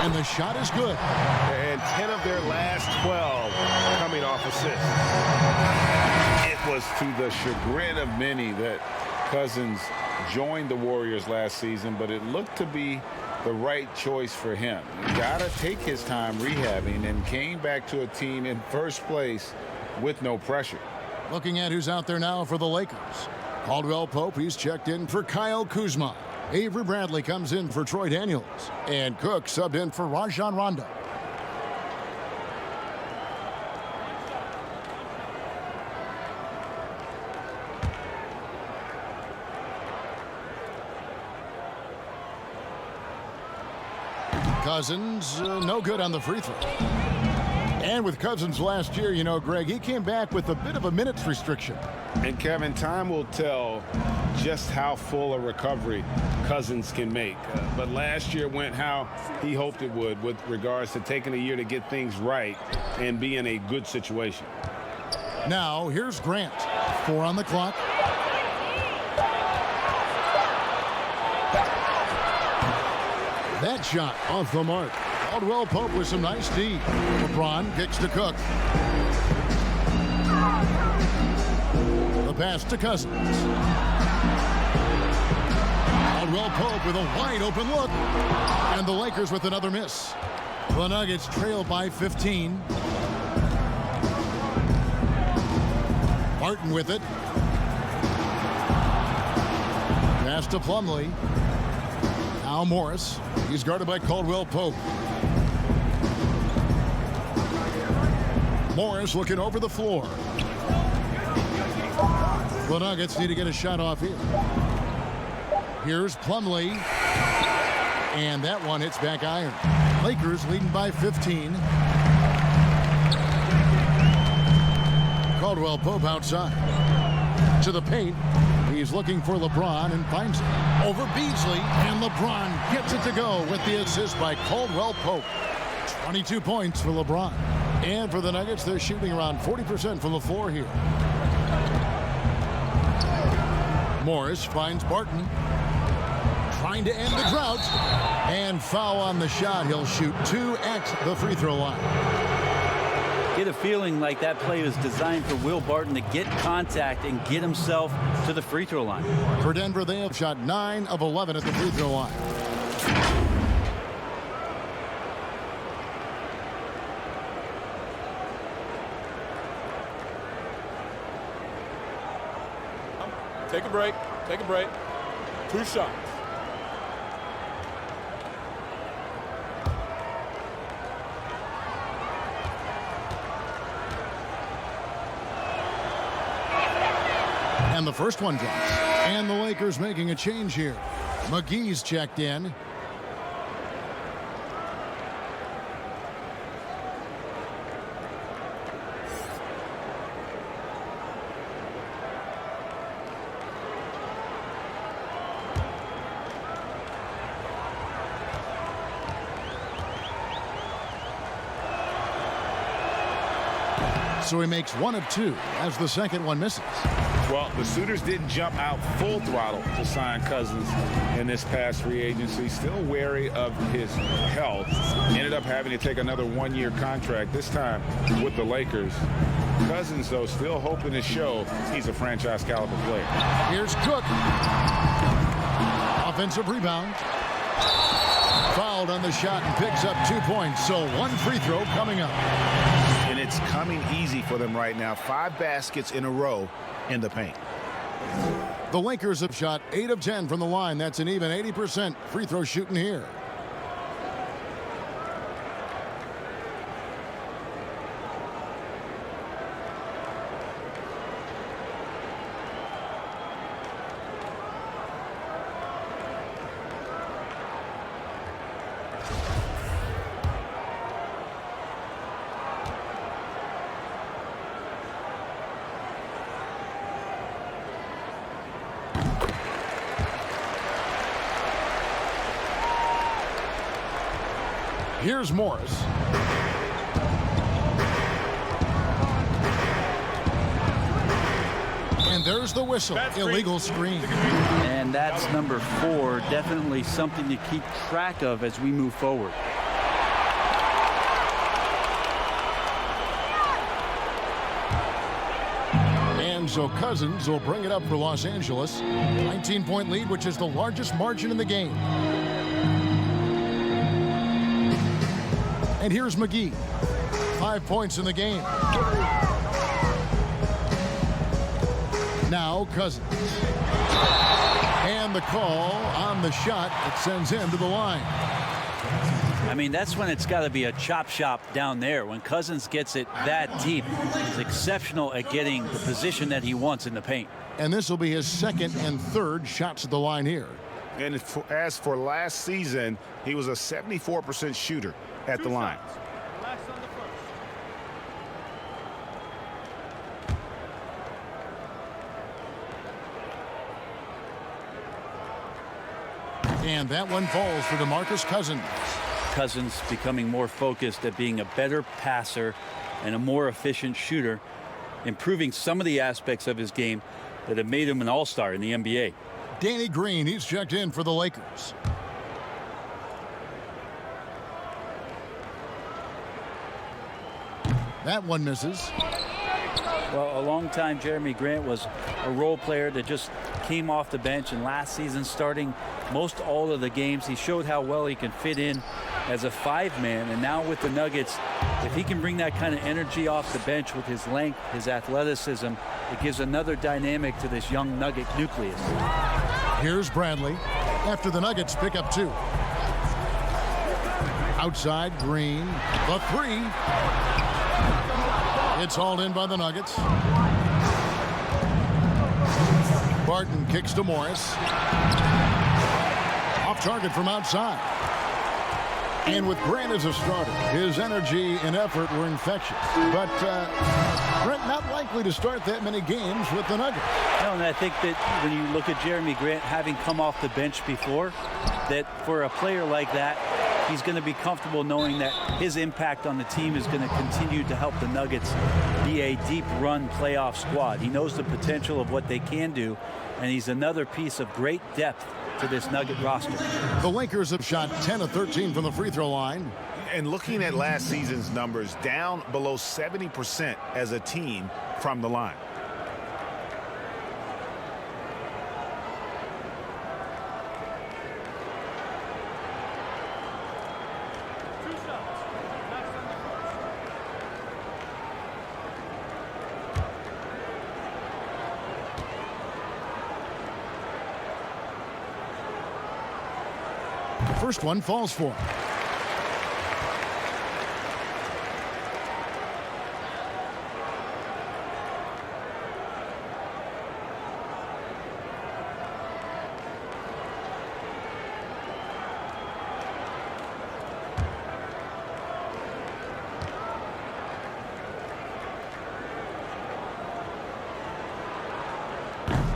and the shot is good. And 10 of their last 12 coming off assists. It was to the chagrin of many that Cousins joined the Warriors last season, but it looked to be the right choice for him. Got to take his time rehabbing and came back to a team in first place with no pressure. Looking at who's out there now for the Lakers. Caldwell Pope, he's checked in for Kyle Kuzma. Avery Bradley comes in for Troy Daniels. And Cook subbed in for Rajon Rondo. Cousins, no good on the free throw. And with Cousins last year, you know, Greg, he came back with a bit of a minutes restriction. And Kevin, time will tell just how full a recovery Cousins can make. But last year went how he hoped it would with regards to taking a year to get things right and be in a good situation. Now, here's Grant. 4 on the clock. That shot off the mark. Caldwell Pope with some nice D. LeBron kicks to Cook. The pass to Cousins. Caldwell Pope with a wide open look. And the Lakers with another miss. The Nuggets trail by 15. Barton with it. Pass to Plumlee. Now Morris. He's guarded by Caldwell Pope. Morris looking over the floor. The Nuggets need to get a shot off here. Here's Plumlee. And that one hits back iron. Lakers leading by 15. Caldwell Pope outside. To the paint. He's looking for LeBron and finds it. Over Beasley. And LeBron gets it to go with the assist by Caldwell Pope. 22 points for LeBron. And for the Nuggets, they're shooting around 40% from the floor here. Morris finds Barton. Trying to end the drought. And foul on the shot. He'll shoot 2 at the free throw line. Get a feeling like that play was designed for Will Barton to get contact and get himself to the free throw line. For Denver, they have shot 9 of 11 at the free throw line. Take a break. Take a break. 2 shots. And the first one drops. And the Lakers making a change here. McGee's checked in. So he makes 1 of 2 as the second one misses. Well, the Suitors didn't jump out full throttle to sign Cousins in this past free agency. Still wary of his health. Ended up having to take another 1-year contract, this time with the Lakers. Cousins, though, still hoping to show he's a franchise caliber player. Here's Cook. Offensive rebound. Fouled on the shot and picks up 2 points. So 1 free throw coming up. And it's coming easy for them right now. 5 baskets in a row in the paint. The Lakers have shot 8 of 10 from the line. That's an even 80% free throw shooting here. Here's Morris. And there's the whistle. Illegal screen. And that's number 4. Definitely something to keep track of as we move forward. And so Cousins will bring it up for Los Angeles. 19-point lead, which is the largest margin in the game. And here's McGee. 5 points in the game. Now Cousins. And the call on the shot that sends him to the line. I mean, that's when it's got to be a chop shop down there. When Cousins gets it that deep, he's exceptional at getting the position that he wants in the paint. And this will be his second and third shots at the line here. And as for last season, he was a 74% shooter at the line. And that one falls for DeMarcus Cousins. Cousins becoming more focused at being a better passer and a more efficient shooter, improving some of the aspects of his game that have made him an all-star in the NBA. Danny Green, he's checked in for the Lakers. That one misses. Well, a long time Jeremy Grant was a role player that just came off the bench, and last season starting most all of the games. He showed how well he can fit in as a 5-man, and now with the Nuggets, if he can bring that kind of energy off the bench with his length, his athleticism, it gives another dynamic to this young Nugget nucleus. Here's Bradley after the Nuggets pick up 2. Outside, Green, the 3. It's hauled in by the Nuggets. Barton kicks to Morris. Off target from outside. And with Grant as a starter, his energy and effort were infectious. But Brent not likely to start that many games with the Nuggets. No, and I think that when you look at Jeremy Grant having come off the bench before, that for a player like that, he's going to be comfortable knowing that his impact on the team is going to continue to help the Nuggets be a deep run playoff squad. He knows the potential of what they can do, and he's another piece of great depth to this Nugget roster. The Lakers have shot 10 of 13 from the free throw line. And looking at last season's numbers, down below 70% as a team from the line. First one falls for him.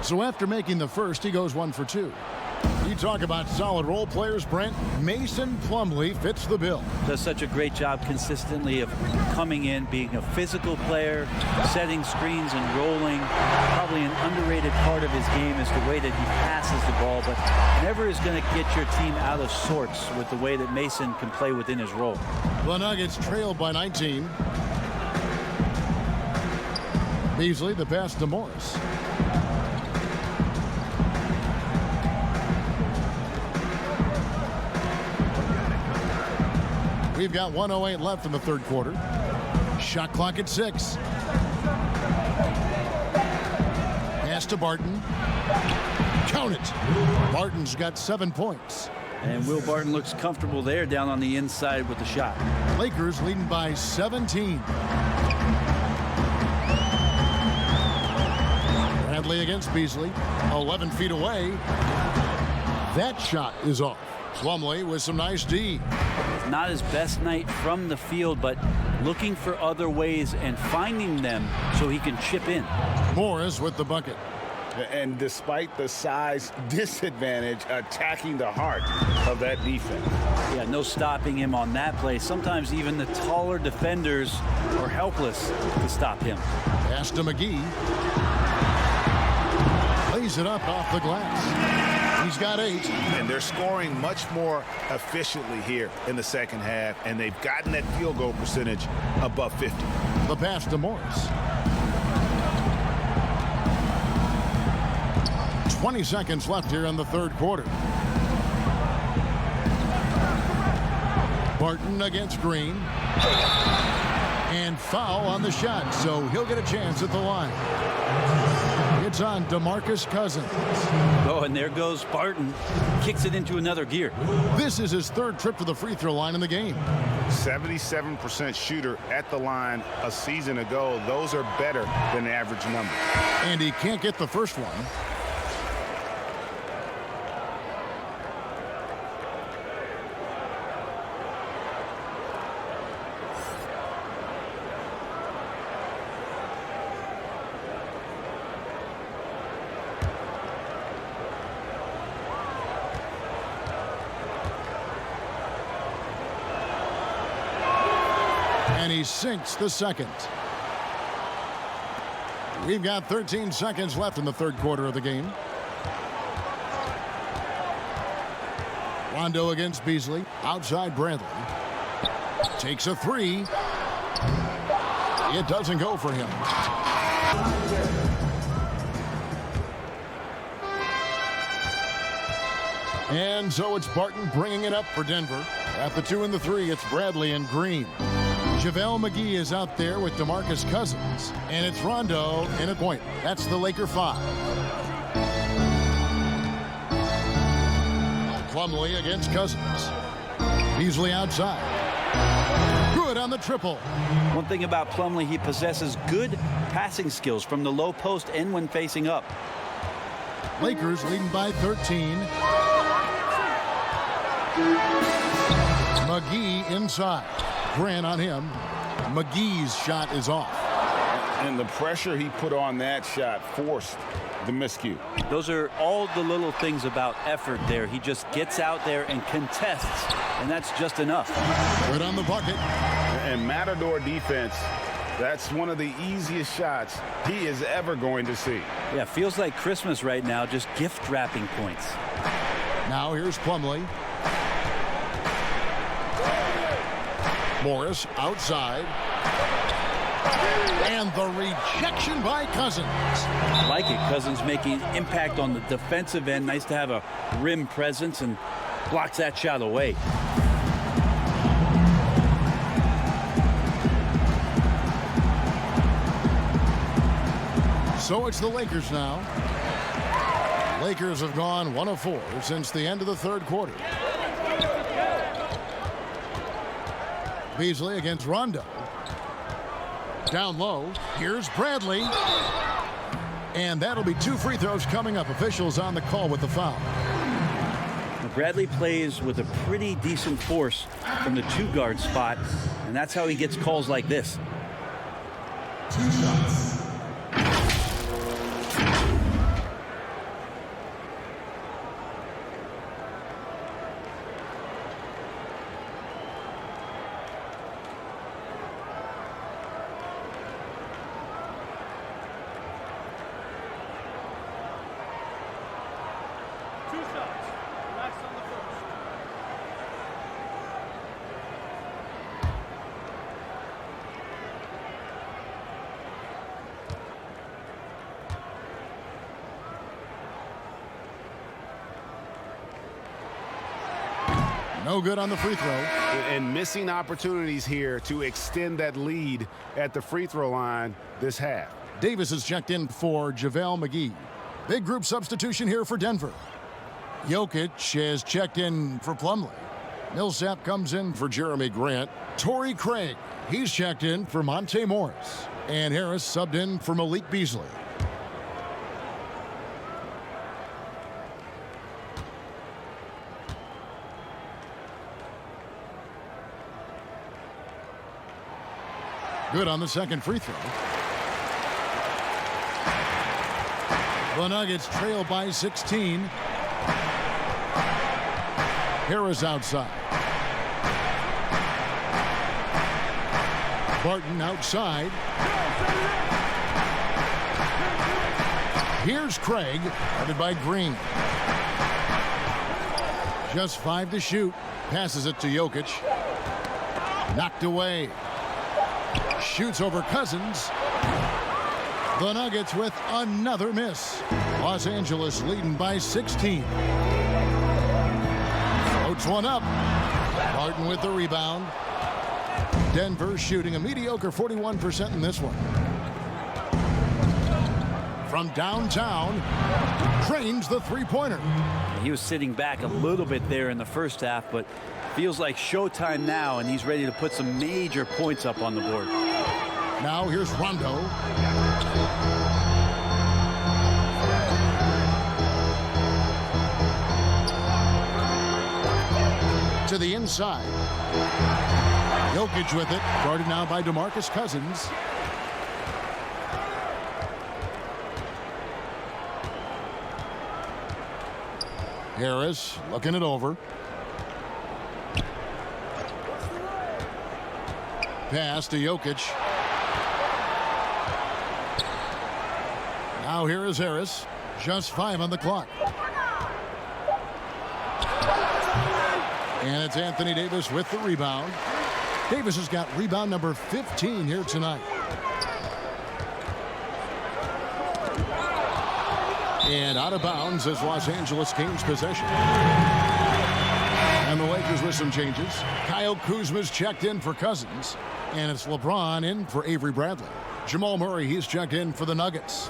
So after making the first, he goes 1 for 2. You talk about solid role players, Brent. Mason Plumlee fits the bill. Does such a great job consistently of coming in, being a physical player, setting screens and rolling. Probably an underrated part of his game is the way that he passes the ball, but never is going to get your team out of sorts with the way that Mason can play within his role. The Nuggets trailed by 19. Beasley, the pass to Morris. We've got 1:08 left in the third quarter. Shot clock at 6. Pass to Barton. Count it. Barton's got 7 points. And Will Barton looks comfortable there down on the inside with the shot. Lakers leading by 17. Bradley against Beasley. 11 feet away. That shot is off. Plumlee with some nice D. Not his best night from the field, but looking for other ways and finding them so he can chip in. Morris with the bucket. And despite the size disadvantage, attacking the heart of that defense. Yeah, no stopping him on that play. Sometimes even the taller defenders are helpless to stop him. Pass to McGee. Lays it up off the glass. He's got 8. And they're scoring much more efficiently here in the second half, and they've gotten that field goal percentage above 50. The pass to Morris. 20 seconds left here in the third quarter. Barton against Green. And foul on the shot, so he'll get a chance at the line. It's on DeMarcus Cousins. Oh, and there goes Barton. Kicks it into another gear. This is his third trip to the free throw line in the game. 77% shooter at the line a season ago. Those are better than the average number. And he can't get the first one. And he sinks the second. We've got 13 seconds left in the third quarter of the game. Rondo against Beasley. Outside Bradley. Takes a 3. It doesn't go for him. And so it's Barton bringing it up for Denver. At the 2 and the 3, it's Bradley and Green. JaVale McGee is out there with DeMarcus Cousins. And it's Rondo in a point. That's the Laker 5. Plumlee against Cousins. Beasley outside. Good on the triple. One thing about Plumlee, he possesses good passing skills from the low post and when facing up. Lakers leading by 13. McGee inside. Grant on him. McGee's shot is off. And the pressure he put on that shot forced the miscue. Those are all the little things about effort there. He just gets out there and contests, and that's just enough. Good on the bucket. And Matador defense, that's one of the easiest shots he is ever going to see. Yeah, feels like Christmas right now, just gift wrapping points. Now here's Plumlee. Morris outside. And the rejection by Cousins. Like it. Cousins making impact on the defensive end. Nice to have a rim presence and blocks that shot away. So it's the Lakers now. Lakers have gone 1 of 4 since the end of the third quarter. Beasley against Rondo. Down low. Here's Bradley. And that'll be 2 free throws coming up. Officials on the call with the foul. Bradley plays with a pretty decent force from the 2-guard spot, and that's how he gets calls like this. 2 shots. No good on the free throw. And missing opportunities here to extend that lead at the free throw line this half. Davis is checked in for JaVale McGee. Big group substitution here for Denver. Jokic is checked in for Plumlee. Millsap comes in for Jeremy Grant. Torrey Craig, he's checked in for Monte Morris. And Harris subbed in for Malik Beasley. Good on the second free throw. The Nuggets trail by 16. Harris outside. Barton outside. Here's Craig, guarded by Green. Just 5 to shoot. Passes it to Jokic. Knocked away. Shoots over Cousins. The Nuggets with another miss. Los Angeles leading by 16. Floats one up. Barton with the rebound. Denver shooting a mediocre 41% in this one. From downtown, trains the three-pointer. He was sitting back a little bit there in the first half, but feels like showtime now, and he's ready to put some major points up on the board. Now here's Rondo. To the inside. Jokic with it, guarded now by DeMarcus Cousins. Harris looking it over. Pass to Jokic. Now here is Harris. Just 5 on the clock. And it's Anthony Davis with the rebound. Davis has got rebound number 15 here tonight. And out of bounds as Los Angeles gains possession. And the Lakers with some changes. Kyle Kuzma's checked in for Cousins. And it's LeBron in for Avery Bradley. Jamal Murray, he's checked in for the Nuggets.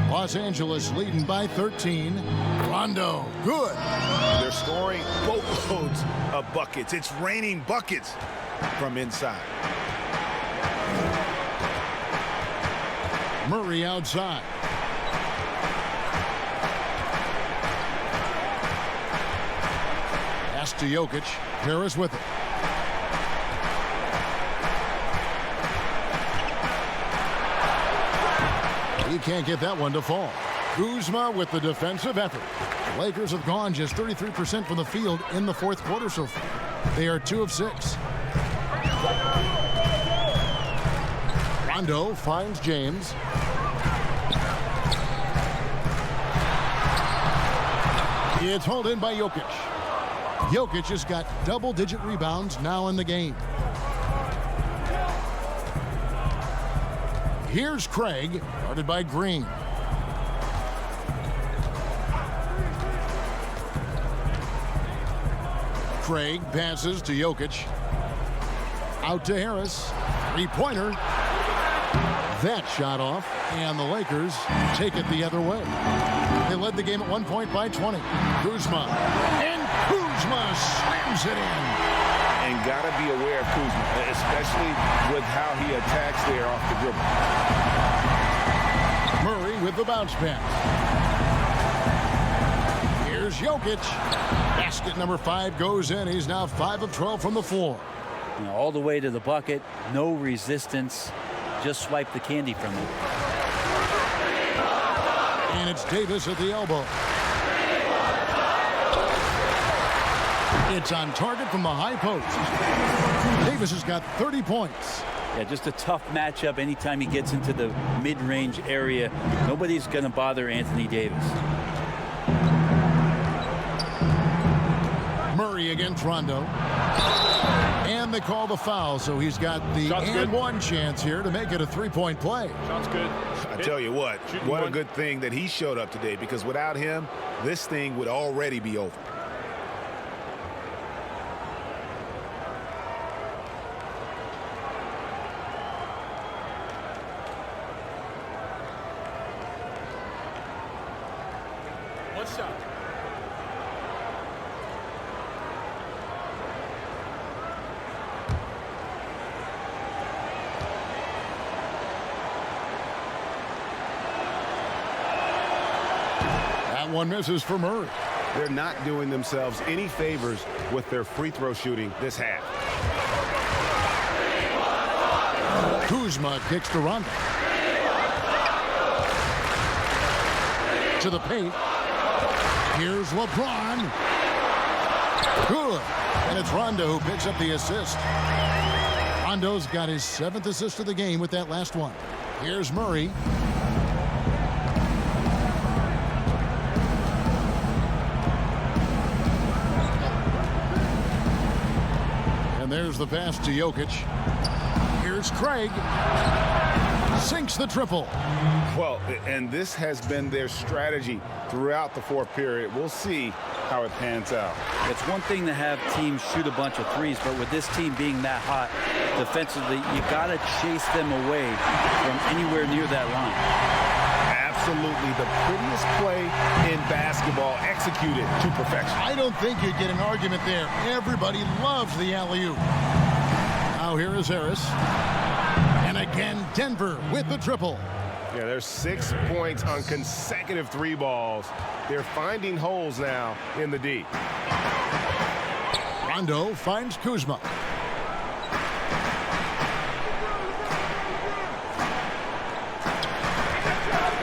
Los Angeles leading by 13. Rondo, good. They're scoring boatloads of buckets. It's raining buckets from inside. Murray outside. Pass to Jokic. Harris with it. He can't get that one to fall. Kuzma with the defensive effort. The Lakers have gone just 33% from the field in the fourth quarter so far. They are 2 of 6. Rondo finds James. It's hauled in by Jokic. Jokic has got double-digit rebounds now in the game. Here's Craig, guarded by Green. Craig passes to Jokic. Out to Harris. Three-pointer. That shot off, and the Lakers take it the other way. They led the game at 1 point by 20. Kuzma. And Kuzma slams it in. And got to be aware of Kuzma, especially with how he attacks there off the dribble. Murray with the bounce pass. Here's Jokic. Basket number 5 goes in. He's now 5 of 12 from the floor. You know, all the way to the bucket, no resistance. Just swipe the candy from him. And it's Davis at the elbow. It's on target from the high post. Davis has got 30 points. Yeah, just a tough matchup anytime he gets into the mid-range area. Nobody's going to bother Anthony Davis. Murray against Rondo. And the they call the foul, so he's got the Shot's good. and one chance here to make it a three-point play. Shot's good. I tell you what Shooting a one. good thing that he showed up today, because without him, this thing would already be over. One shot. That one misses for Murray. They're not doing themselves any favors with their free throw shooting this half. Kuzma kicks to Rondo. To the paint. Here's LeBron. Good. And it's Rondo who picks up the assist. Rondo's got his 7th assist of the game with that last one. Here's Murray. And there's the pass to Jokic. Here's Craig. Sinks the triple. Well, and this has been their strategy throughout the fourth period. We'll see how it pans out. It's one thing to have teams shoot a bunch of threes, but with this team being that hot defensively, you got to chase them away from anywhere near that line. Absolutely the prettiest play in basketball, executed to perfection. I don't think you'd get an argument there. Everybody loves the alley-oop. Now here is Harris. And again, Denver with the triple. Yeah, there's 6 points on consecutive 3 balls. They're finding holes now in the D. Rondo finds Kuzma.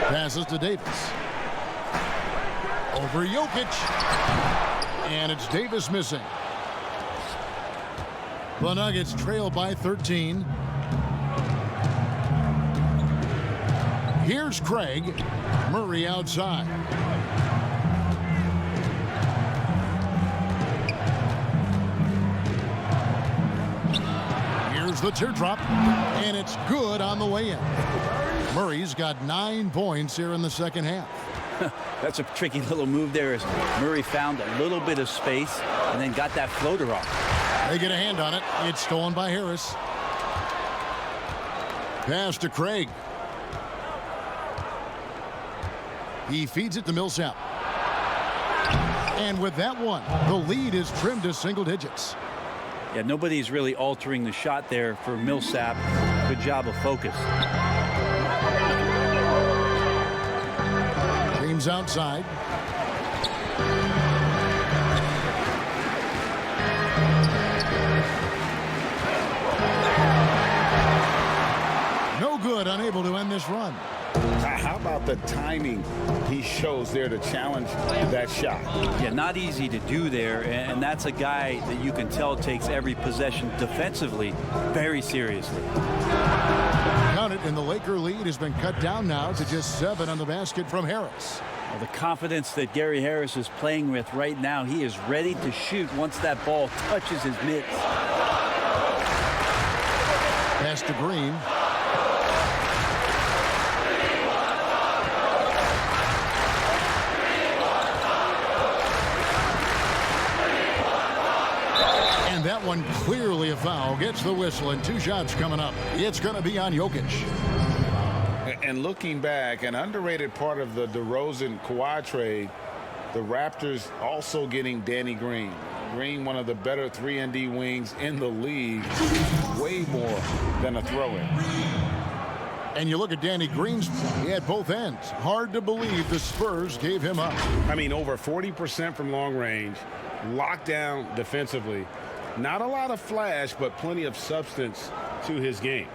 Passes to Davis. Over Jokic. And it's Davis missing. The Nuggets trail by 13. Here's Craig. Murray outside. Here's the teardrop. And it's good on the way in. Murray's got 9 points here in the second half. That's a tricky little move there as Murray found a little bit of space and then got that floater off. They get a hand on it. It's stolen by Harris. Pass to Craig. He feeds it to Millsap. And with that one, the lead is trimmed to single digits. Yeah, nobody's really altering the shot there for Millsap. Good job of focus. James outside. No good, unable to end this run. How about the timing he shows there to challenge that shot? Yeah, not easy to do there, and that's a guy that you can tell takes every possession defensively very seriously. Count it, and the Laker lead has been cut down now to just 7 on the basket from Harris. Well, the confidence that Gary Harris is playing with right now, he is ready to shoot once that ball touches his mitts. Pass to Green. And that one clearly a foul. Gets the whistle, and 2 shots coming up. It's going to be on Jokic. And looking back, an underrated part of the DeRozan-Kawhi trade, the Raptors also getting Danny Green. Green, one of the better 3-and-D wings in the league, way more than a throw-in. And you look at Danny Green's play, he had both ends. Hard to believe the Spurs gave him up. I mean, over 40% from long range, locked down defensively. Not a lot of flash, but plenty of substance to his game.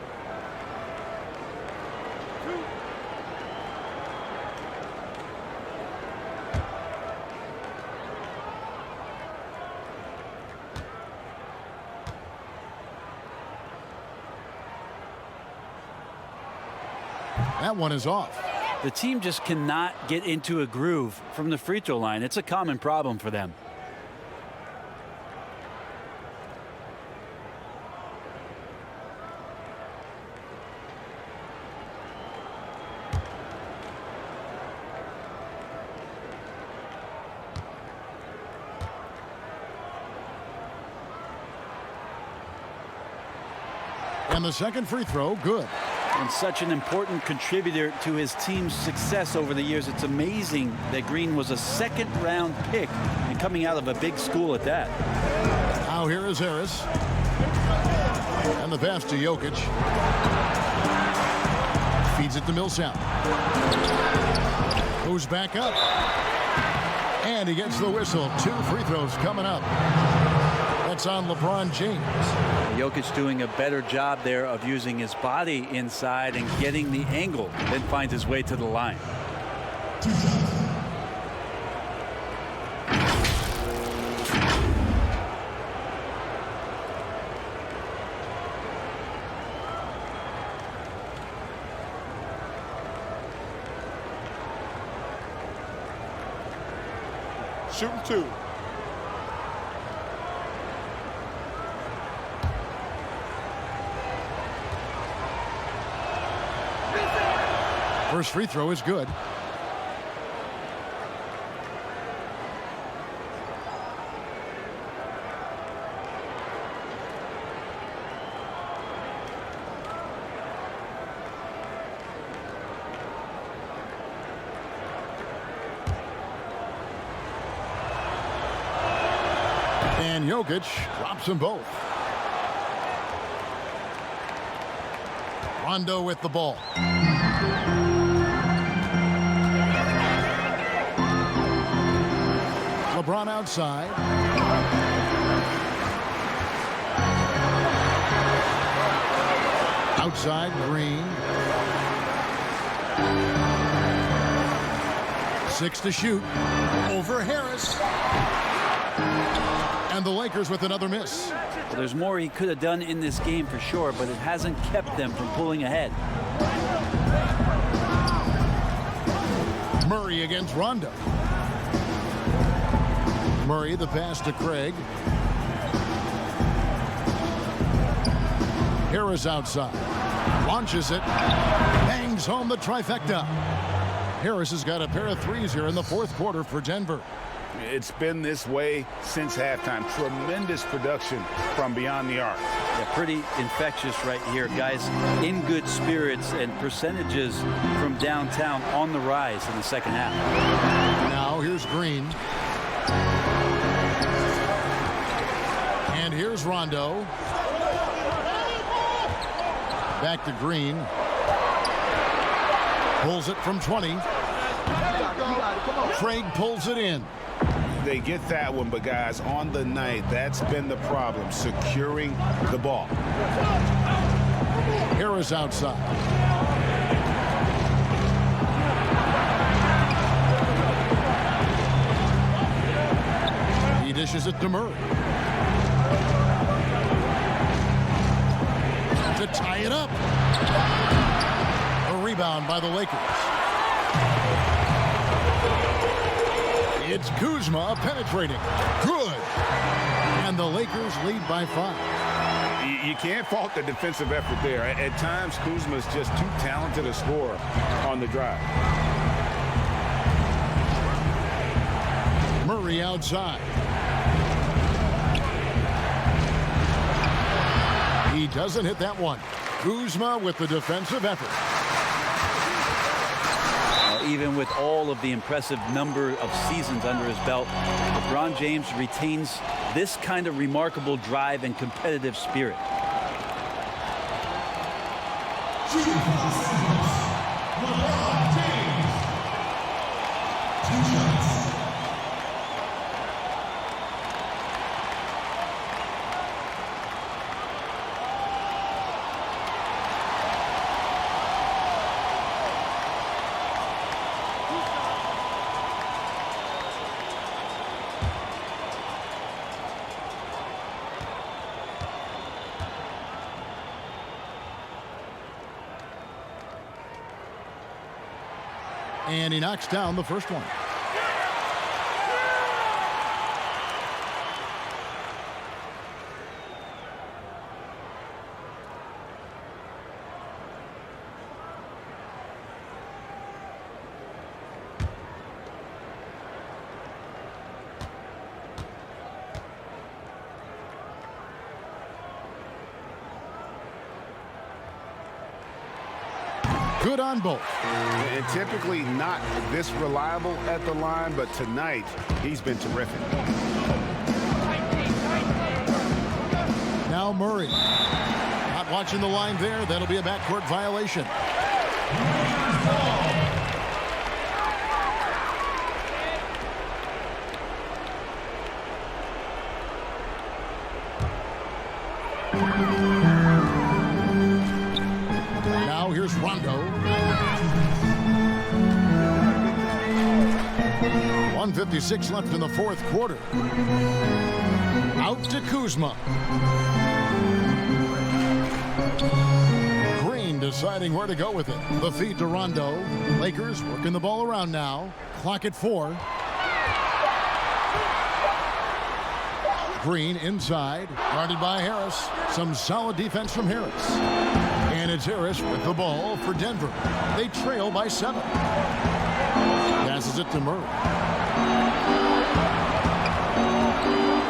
That one is off. The team just cannot get into a groove from the free throw line. It's a common problem for them. And the second free throw, good. And such an important contributor to his team's success over the years. It's amazing that Green was a second-round pick and coming out of a big school at that. Now here is Harris. And the pass to Jokic. Feeds it to Millsap. Goes back up. And he gets the whistle. 2 free throws coming up. That's on LeBron James. Jokic doing a better job there of using his body inside and getting the angle, then finds his way to the line. Shooting 2. First free throw is good. And Jokic drops them both. Rondo with the ball. LeBron outside. Outside, Green. 6 to shoot. Over Harris. And the Lakers with another miss. Well, there's more he could have done in this game for sure, but it hasn't kept them from pulling ahead. Murray against Rondo. Murray, the pass to Craig. Harris outside. Launches it. Bangs home the trifecta. Harris has got a pair of threes here in the fourth quarter for Denver. It's been this way since halftime. Tremendous production from beyond the arc. Yeah, pretty infectious right here. Guys in good spirits and percentages from downtown on the rise in the second half. Now here's Green. And here's Rondo. Back to Green. Pulls it from 20. Craig pulls it in. They get that one, but guys, on the night, that's been the problem, securing the ball. Harris outside. He dishes it to Murray. To tie it up. A rebound by the Lakers. It's Kuzma penetrating. Good. And the Lakers lead by 5. You can't fault the defensive effort there. At times, Kuzma's just too talented a scorer on the drive. Murray outside. He doesn't hit that one. Kuzma with the defensive effort. Even with all of the impressive number of seasons under his belt, LeBron James retains this kind of remarkable drive and competitive spirit. And he knocks down the first one. Good on both. And typically not this reliable at the line, but tonight he's been terrific. Now Murray. Not watching the line there. That'll be a backcourt violation. Now here's Rondo. 1:56 left in the fourth quarter. Out to Kuzma. Green deciding where to go with it. The feed to Rondo. Lakers working the ball around now. Clock at 4. Green inside, guarded by Harris. Some solid defense from Harris. And it's Harris with the ball for Denver. They trail by 7. Passes it to Murray.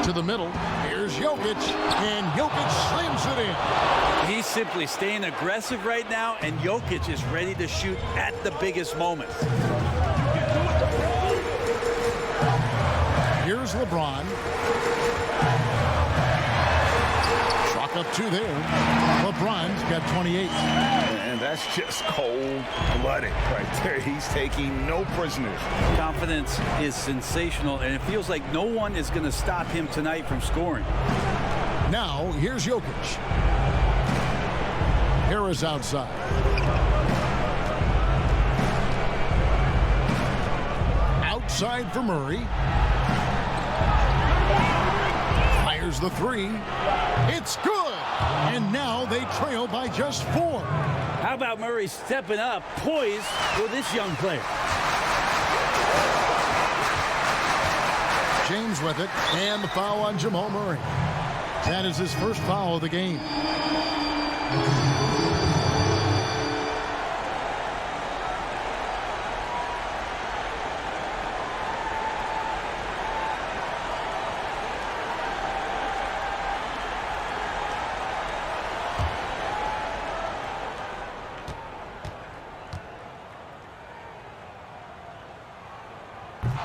To the middle. Here's Jokic. And Jokic slams it in. He's simply staying aggressive right now, and Jokic is ready to shoot at the biggest moments. Here's LeBron. Chalk up 2 there. LeBron's got 28. And that's just cold-blooded right there. He's taking no prisoners. Confidence is sensational, and it feels like no one is going to stop him tonight from scoring. Now, here's Jokic. Harris outside. Outside for Murray. Fires the 3. It's good! And now they trail by just 4. How about Murray stepping up, poised for this young player? James with it, and the foul on Jamal Murray. That is his first foul of the game.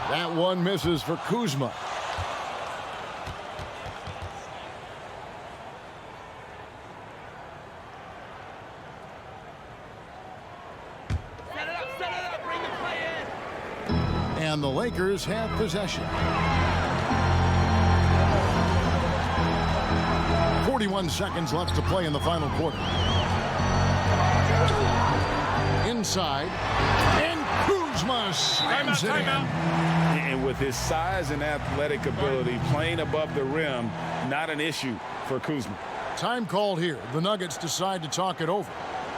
That one misses for Kuzma. And the Lakers have possession. 41 seconds left to play in the final quarter. Inside. And Kuzma slams it in. And with his size and athletic ability, playing above the rim, not an issue for Kuzma. Time called here. The Nuggets decide to talk it over.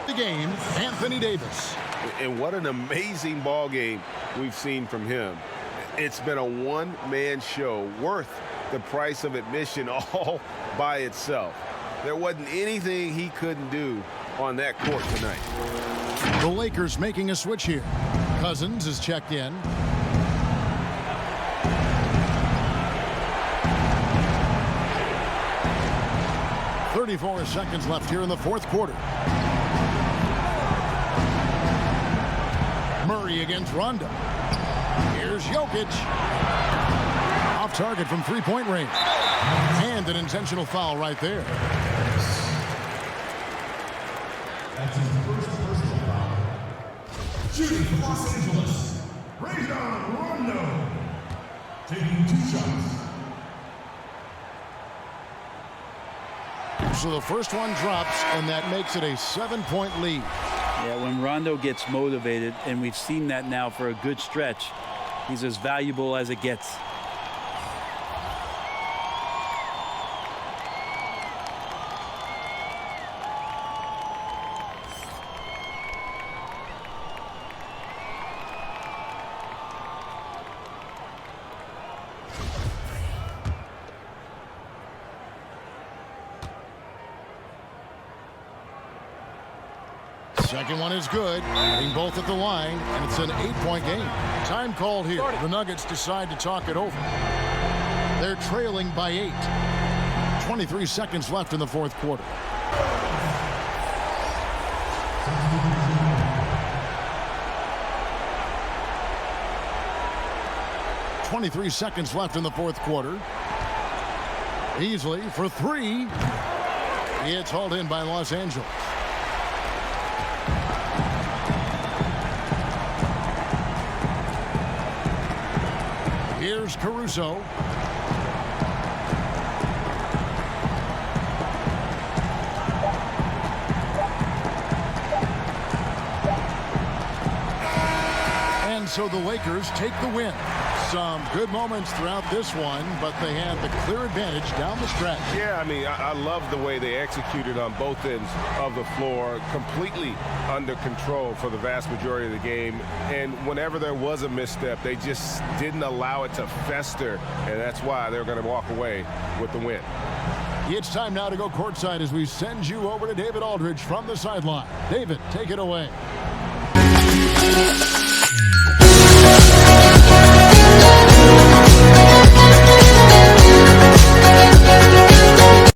The game, Anthony Davis. And what an amazing ball game we've seen from him. It's been a one-man show worth the price of admission all by itself. There wasn't anything he couldn't do on that court tonight. The Lakers making a switch here. Cousins is checked in. .34 seconds left here in the fourth quarter. Murray against Rondo. Here's Jokic. Off target from three-point range. And an intentional foul right there. That's his first personal foul. Shooting for Los Angeles, Rajon Rondo. Taking 2 shots. So the first one drops, and that makes it a 7-point lead. Yeah, when Rondo gets motivated, and we've seen that now for a good stretch, he's as valuable as it gets. Second one is good. Hitting both at the line, and it's an 8-point game. Time called here. The Nuggets decide to talk it over. They're trailing by 8. 23 seconds left in the fourth quarter. 23 seconds left in the fourth quarter. Beasley for three. It's hauled in by Los Angeles. Here's Caruso. And so the Lakers take the win. Some good moments throughout this one, but they had the clear advantage down the stretch. Yeah, I mean, I love the way they executed on both ends of the floor, completely under control for the vast majority of the game. And whenever there was a misstep, they just didn't allow it to fester, and that's why they're going to walk away with the win. It's time now to go courtside as we send you over to David Aldridge from the sideline. David, take it away.